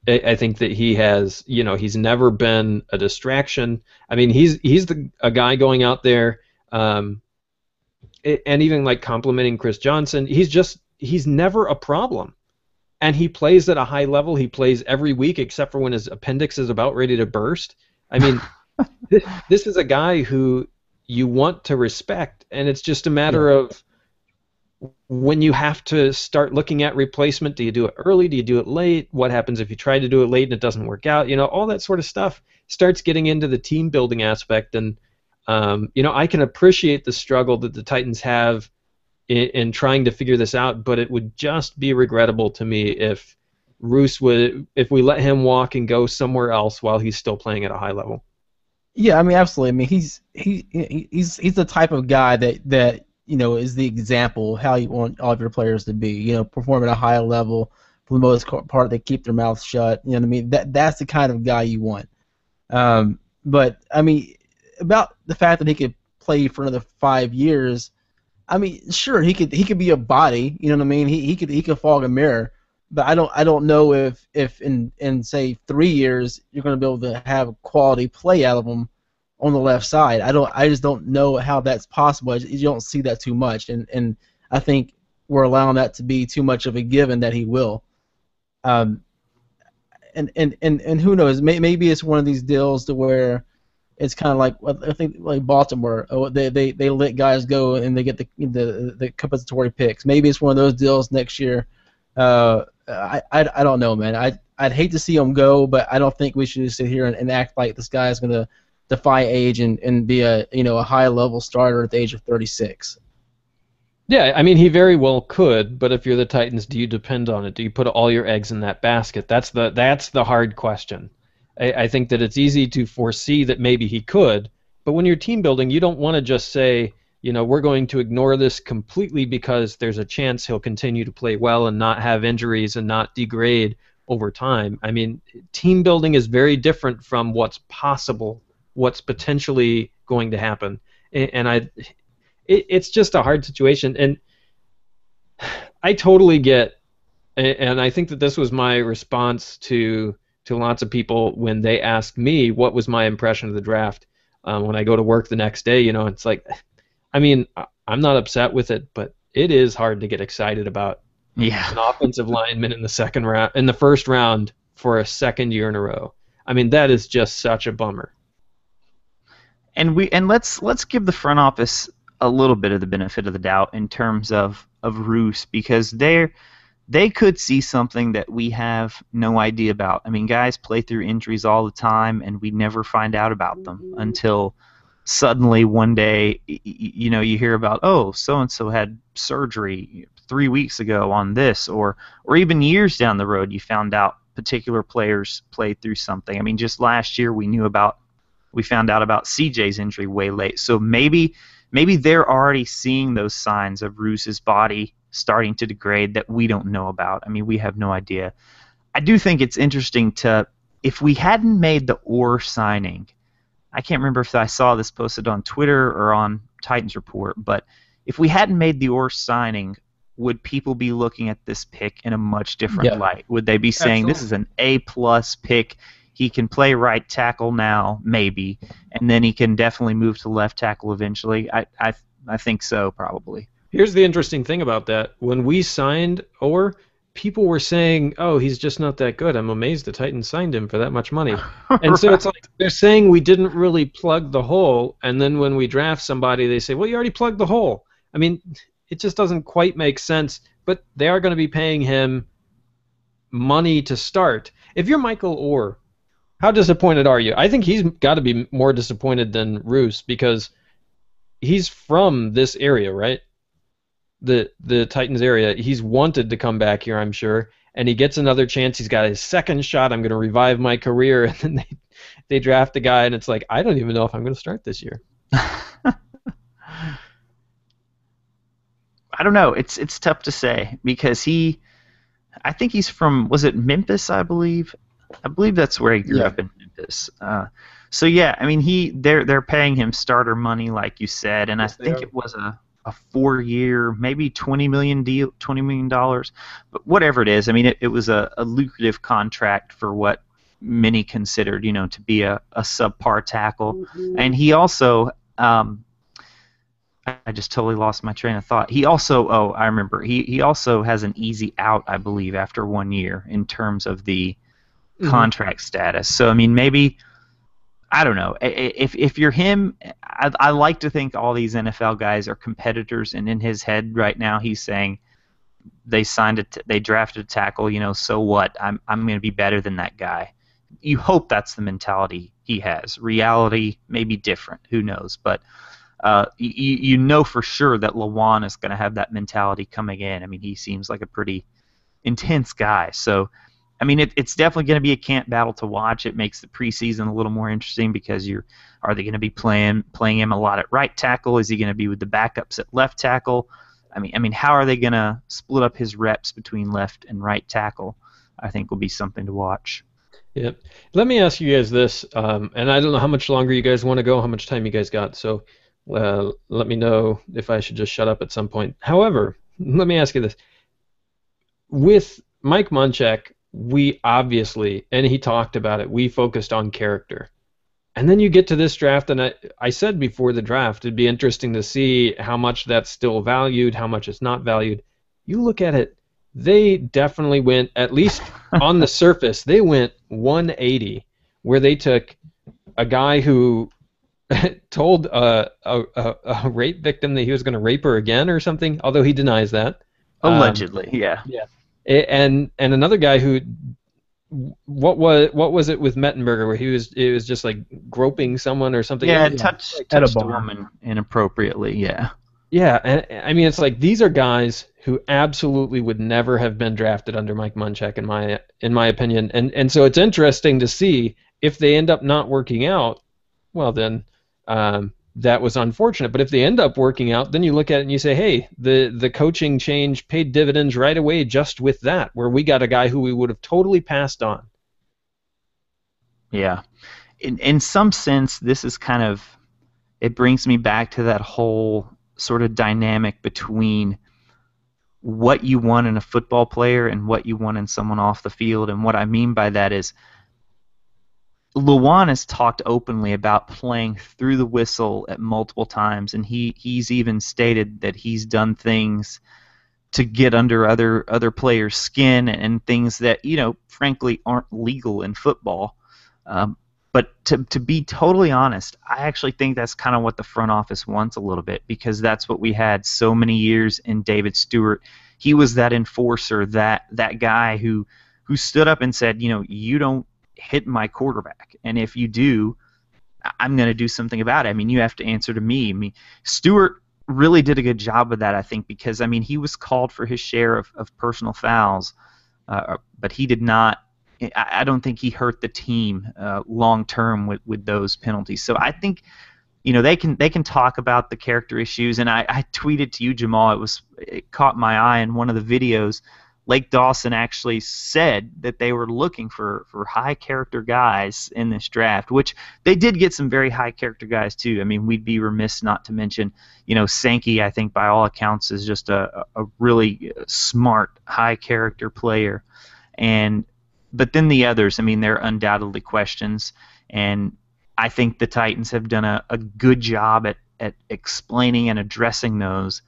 I think that he has, he's never been a distraction. I mean, he's a guy going out there and even like complimenting Chris Johnson. He's never a problem. And he plays at a high level. He plays every week except for when his appendix is about ready to burst. I mean, this is a guy who you want to respect, and it's just a matter of when you have to start looking at replacement. Do you do it early? Do you do it late? What happens if you try to do it late and it doesn't work out? All that sort of stuff starts getting into the team building aspect. And, I can appreciate the struggle that the Titans have in trying to figure this out, but it would just be regrettable to me if if we let him walk and go somewhere else while he's still playing at a high level. Yeah, I mean, absolutely. I mean, he's the type of guy that is the example of how you want all of your players to be. Perform at a high level for the most part. They keep their mouths shut. You know what I mean? That's the kind of guy you want. But I mean, about the fact that he could play for another 5 years. I mean, sure, he could be a body, you know what I mean? He could fog a mirror, but I don't know if in say 3 years you're going to be able to have quality play out of him on the left side. I just don't know how that's possible. You don't see that too much, and I think we're allowing that to be too much of a given that he will. And who knows? Maybe it's one of these deals to where it's kind of like I think like Baltimore. They let guys go and they get the compensatory picks. Maybe it's one of those deals next year. I don't know, man. I'd hate to see him go, but I don't think we should sit here and act like this guy is going to defy age and be a high level starter at the age of 36. Yeah, I mean he very well could, but if you're the Titans, do you depend on it? Do you put all your eggs in that basket? That's the hard question. I think that it's easy to foresee that maybe he could, but when you're team building, you don't want to just say, we're going to ignore this completely because there's a chance he'll continue to play well and not have injuries and not degrade over time. I mean, team building is very different from what's possible, what's potentially going to happen, and it's just a hard situation. And I totally get, and I think that this was my response to lots of people when they asked me what was my impression of the draft. When I go to work the next day, it's like, I mean, I'm not upset with it, but it is hard to get excited about an offensive lineman in the first round for a second year in a row. I mean, that is just such a bummer. And let's give the front office a little bit of the benefit of the doubt in terms of Roos, because they could see something that we have no idea about. I mean, guys play through injuries all the time, and we never find out about them until suddenly one day, you hear about, oh, so-and-so had surgery 3 weeks ago on this, or even years down the road you found out particular players played through something. I mean, just last year we found out about CJ's injury way late. So maybe they're already seeing those signs of Roos's body starting to degrade that we don't know about. I mean, we have no idea. I do think it's interesting if we hadn't made the Orr signing, I can't remember if I saw this posted on Twitter or on Titans Report, but if we hadn't made the Orr signing, would people be looking at this pick in a much different light? Would they be saying this is an A+ pick? He can play right tackle now, maybe, and then he can definitely move to left tackle eventually. I think so, probably. Here's the interesting thing about that. When we signed Orr, people were saying, "Oh, he's just not that good." I'm amazed the Titans signed him for that much money. And so it's like they're saying we didn't really plug the hole, and then when we draft somebody, they say, "Well, you already plugged the hole." I mean, it just doesn't quite make sense. But they are going to be paying him money to start. If you're Michael Orr, how disappointed are you? I think he's got to be more disappointed than Roos because he's from this area, right? The Titans area. He's wanted to come back here, I'm sure, and he gets another chance. He's got his second shot. I'm going to revive my career, and then they draft a guy, and it's like, I don't even know if I'm going to start this year. I don't know. It's tough to say because I think he's from, was it Memphis, I believe? I believe that's where he grew up in Memphis. So yeah, I mean they're paying him starter money like you said, and yes, I think it was a 4-year, maybe $20 million, but whatever it is, I mean it was a lucrative contract for what many considered, to be a subpar tackle, and he also. I just totally lost my train of thought. He also, I remember, he also has an easy out, I believe, after 1 year in terms of the contract status. So, I mean, maybe, I don't know. If you're him, I like to think all these NFL guys are competitors, and in his head right now he's saying they drafted a tackle, so what? I'm going to be better than that guy. You hope that's the mentality he has. Reality may be different. Who knows? But you know for sure that Lewan is going to have that mentality coming in. I mean, he seems like a pretty intense guy. So, I mean, it's definitely going to be a camp battle to watch. It makes the preseason a little more interesting because are they going to be playing him a lot at right tackle? Is he going to be with the backups at left tackle? I mean, how are they going to split up his reps between left and right tackle? I think will be something to watch. Yeah. Let me ask you guys this, and I don't know how much longer you guys want to go, how much time you guys got. So. Let me know if I should just shut up at some point. However, let me ask you this. With Mike Munchak, we obviously, and he talked about it, we focused on character. And then you get to this draft, and I said before the draft, it'd be interesting to see how much that's still valued, how much it's not valued. You look at it, they definitely went, at least on the surface, they went 180, where they took a guy who told a rape victim that he was going to rape her again or something, although he denies that. Allegedly, yeah. Yeah. And another guy who, what was it with Mettenberger where it was just like groping someone or something? Yeah, touched a woman inappropriately. Yeah. Yeah, and I mean it's like these are guys who absolutely would never have been drafted under Mike Munchak in my opinion, and so it's interesting to see if they end up not working out. Well then. That was unfortunate, but if they end up working out, then you look at it and you say, hey, the coaching change paid dividends right away just with that, where we got a guy who we would have totally passed on. Yeah. In some sense, this is kind of, it brings me back to that whole sort of dynamic between what you want in a football player and what you want in someone off the field, and what I mean by that is Lewan has talked openly about playing through the whistle at multiple times, and he's even stated that he's done things to get under other players' skin and things that, frankly aren't legal in football. But to be totally honest, I actually think that's kind of what the front office wants a little bit, because that's what we had so many years in David Stewart. He was that enforcer, that guy who stood up and said, you don't hit my quarterback, and if you do, I'm going to do something about it. I mean, you have to answer to me. I mean, Stewart really did a good job of that, I think, because he was called for his share of personal fouls, but he did not. I don't think he hurt the team long term with those penalties. So I think they can talk about the character issues, and I tweeted to you, Jamal. It caught my eye in one of the videos. Lake Dawson actually said that they were looking for high character guys in this draft, which they did get some very high character guys too. I mean, we'd be remiss not to mention, Sankey, I think by all accounts is just a really smart, high character player. But then the others, I mean, they're undoubtedly questions, and I think the Titans have done a good job at explaining and addressing those.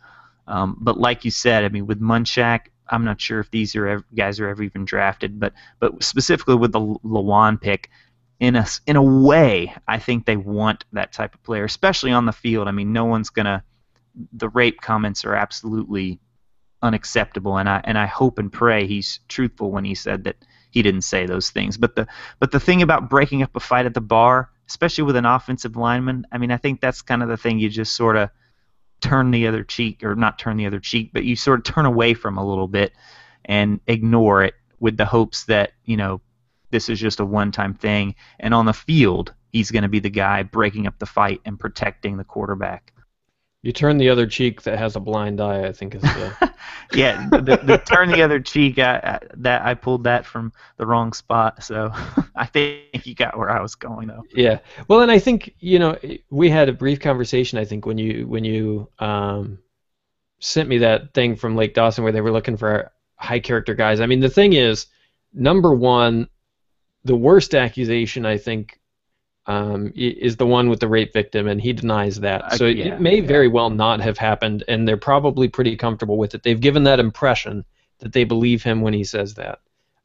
But like you said, I mean, with Munchak, I'm not sure if these guys are ever even drafted, but specifically with the Lewan pick, in a way, I think they want that type of player, especially on the field. I mean, no one's gonna. The rape comments are absolutely unacceptable, and I hope and pray he's truthful when he said that he didn't say those things. But the thing about breaking up a fight at the bar, especially with an offensive lineman, I mean, I think that's kind of the thing you just sort of turn the other cheek, or not turn the other cheek, but you sort of turn away from a little bit and ignore it with the hopes that, this is just a one-time thing, and on the field, he's going to be the guy breaking up the fight and protecting the quarterback. You turn the other cheek that has a blind eye, I think is the... Yeah, the turn the other cheek, I pulled that from the wrong spot, so I think you got where I was going, though. Yeah. Well, and I think, we had a brief conversation, I think, when you sent me that thing from Lake Dawson where they were looking for high-character guys. I mean, the thing is, number one, the worst accusation, I think, is the one with the rape victim, and he denies that. So it may very well not have happened, and they're probably pretty comfortable with it. They've given that impression that they believe him when he says that.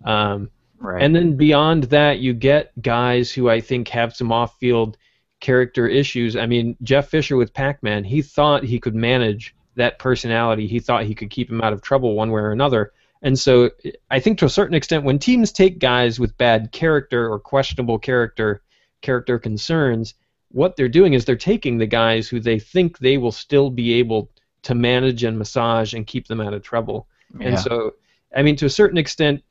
Right. And then beyond that, you get guys who I think have some off-field character issues. I mean, Jeff Fisher with Pac-Man, he thought he could manage that personality. He thought he could keep him out of trouble one way or another. And so I think to a certain extent, when teams take guys with bad character or questionable character concerns, what they're doing is they're taking the guys who they think they will still be able to manage and massage and keep them out of trouble. Yeah. And so, I mean, to a certain extent,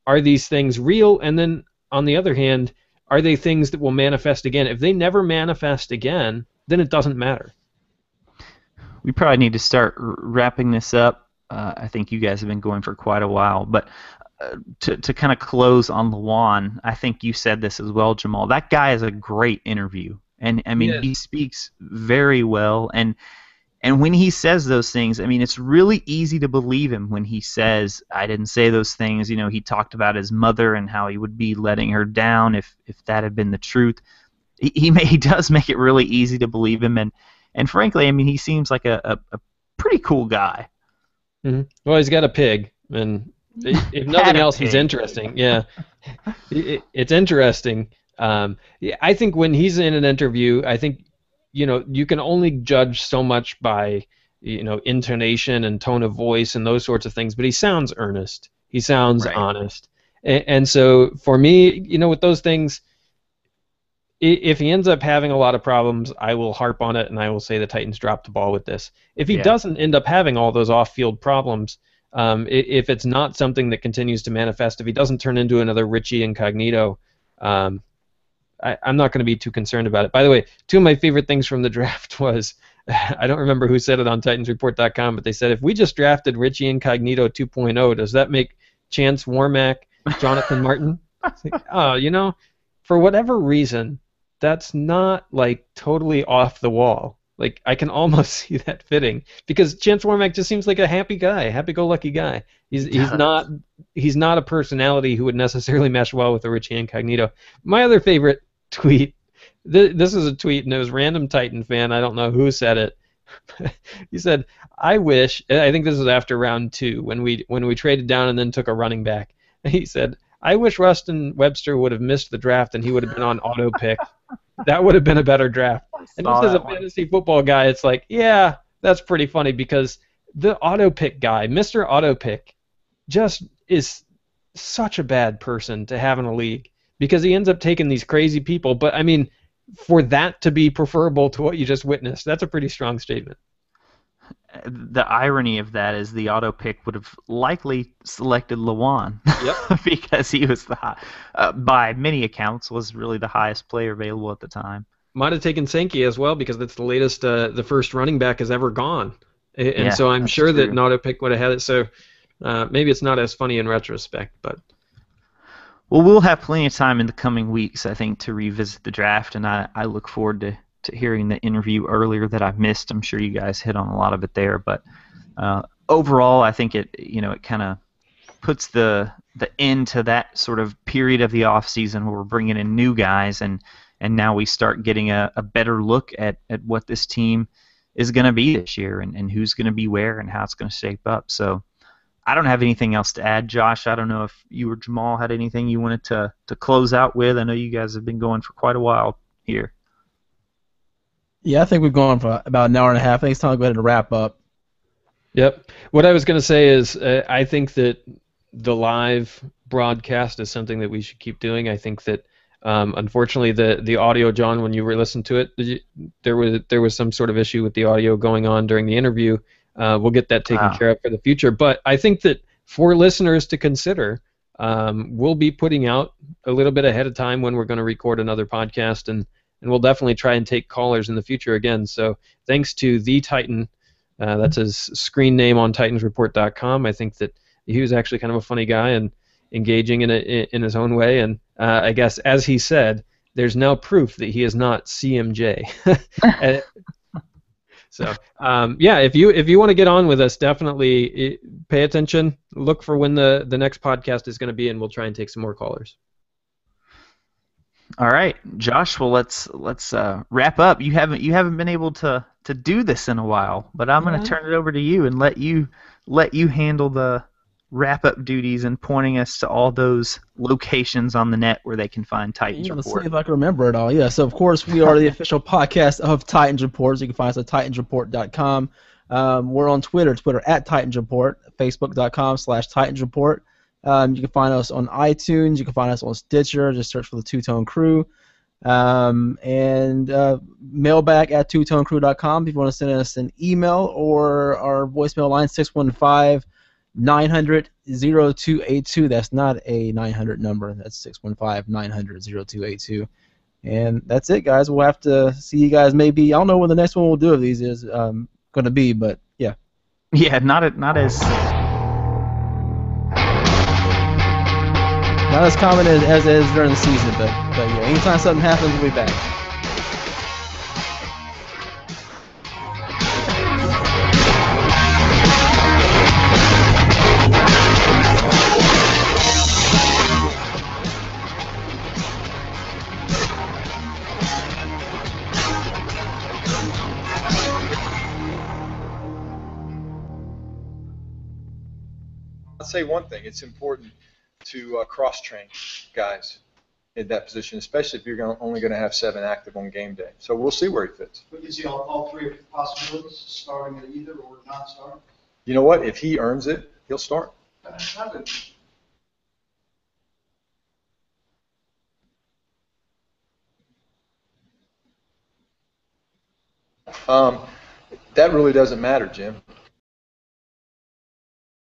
are these things real? And then, on the other hand, are they things that will manifest again? If they never manifest again, then it doesn't matter. We probably need to start wrapping this up. I think you guys have been going for quite a while, but to kind of close on Lewan, I think you said this as well, Jamal. That guy is a great interview, and I mean, he speaks very well, and when he says those things, I mean, it's really easy to believe him when he says, "I didn't say those things." He talked about his mother and how he would be letting her down if that had been the truth. He does make it really easy to believe him, and frankly, I mean, he seems like a pretty cool guy. Mm-hmm. Well, he's got a pig, and if nothing else, he's interesting. Yeah, it's interesting. I think when he's in an interview, I think you can only judge so much by intonation and tone of voice and those sorts of things. But he sounds earnest. He sounds honest, and so for me, with those things, if he ends up having a lot of problems, I will harp on it and I will say the Titans dropped the ball with this. If he doesn't end up having all those off-field problems, if it's not something that continues to manifest, if he doesn't turn into another Richie Incognito, I'm not going to be too concerned about it. By the way, two of my favorite things from the draft was, I don't remember who said it on TitansReport.com, but they said, if we just drafted Richie Incognito 2.0, does that make Chance Warmack Jonathan Martin? It's like, for whatever reason, that's not like totally off the wall. Like, I can almost see that fitting, because Chance Warmack just seems like a happy guy, happy-go-lucky guy. He's not a personality who would necessarily mesh well with a Richie Incognito. My other favorite tweet, this is a tweet, and it was Random Titan fan. I don't know who said it. He said, "I wish." I think this was after round 2 when we traded down and then took a running back. He said, "I wish Rustin Webster would have missed the draft and he would have been on auto pick. That would have been a better draft." And just as a fantasy football guy, it's like, yeah, that's pretty funny, because the auto pick guy, Mr. Auto Pick, just is such a bad person to have in a league, because he ends up taking these crazy people. But I mean, for that to be preferable to what you just witnessed, that's a pretty strong statement. The irony of that is the auto pick would have likely selected Lewan. Yep. Because he was by many accounts, was really the highest player available at the time. Might have taken Sankey as well, because that's the latest the first running back has ever gone. And so I'm sure that an auto pick would have had it. So maybe it's not as funny in retrospect, but... Well, we'll have plenty of time in the coming weeks, I think, to revisit the draft, and I look forward to hearing the interview earlier that I missed. I'm sure you guys hit on a lot of it there, but overall, I think it kind of puts the end to that sort of period of the off season where we're bringing in new guys, and now we start getting a better look at what this team is going to be this year, and who's going to be where, and how it's going to shape up. So I don't have anything else to add. Josh, I don't know if you or Jamal had anything you wanted to close out with. I know you guys have been going for quite a while here. Yeah, I think we've gone for about an hour and a half. I think it's time to go ahead and wrap up. Yep. What I was going to say is I think that the live broadcast is something that we should keep doing. I think that unfortunately the audio, John, when you were listening to it, there was some sort of issue with the audio going on during the interview. We'll get that taken care of for the future. But I think that for listeners to consider, we'll be putting out a little bit ahead of time when we're going to record another podcast, and we'll definitely try and take callers in the future again. So thanks to The Titan, that's his screen name on titansreport.com. I think that he was actually kind of a funny guy and engaging in his own way. And I guess, as he said, there's now proof that he is not CMJ. So yeah, if you want to get on with us, definitely pay attention. Look for when the next podcast is going to be, and we'll try and take some more callers. All right, Josh. Well, let's wrap up. You haven't been able to do this in a while, but I'm going to turn it over to you and let you handle the wrap-up duties and pointing us to all those locations on the net where they can find Titans Let's Report. see if I can remember it all. Yeah, so of course we are the official podcast of Titans Report. So you can find us at titansreport.com. We're on Twitter at Titans Report, facebook.com/Titans Report. You can find us on iTunes. You can find us on Stitcher. Just search for the Two Tone Crew. And mailbag at twotonecrew.com if you want to send us an email, or our voicemail line 615-900-0282. That's not a 900 number. That's 615-900-0282. And that's it, guys. We'll have to see you guys maybe. I don't know when the next one we'll do of these is going to be, but yeah. Yeah, not as not as common as during the season, but yeah, anytime something happens, we'll be back. I'll say one thing. It's important to cross-train guys in that position, especially if you're only going to have 7 active on game day. So we'll see where he fits. But you see all three possibilities, starting at either or not starting? You know what? If he earns it, he'll start. That really doesn't matter, Jim.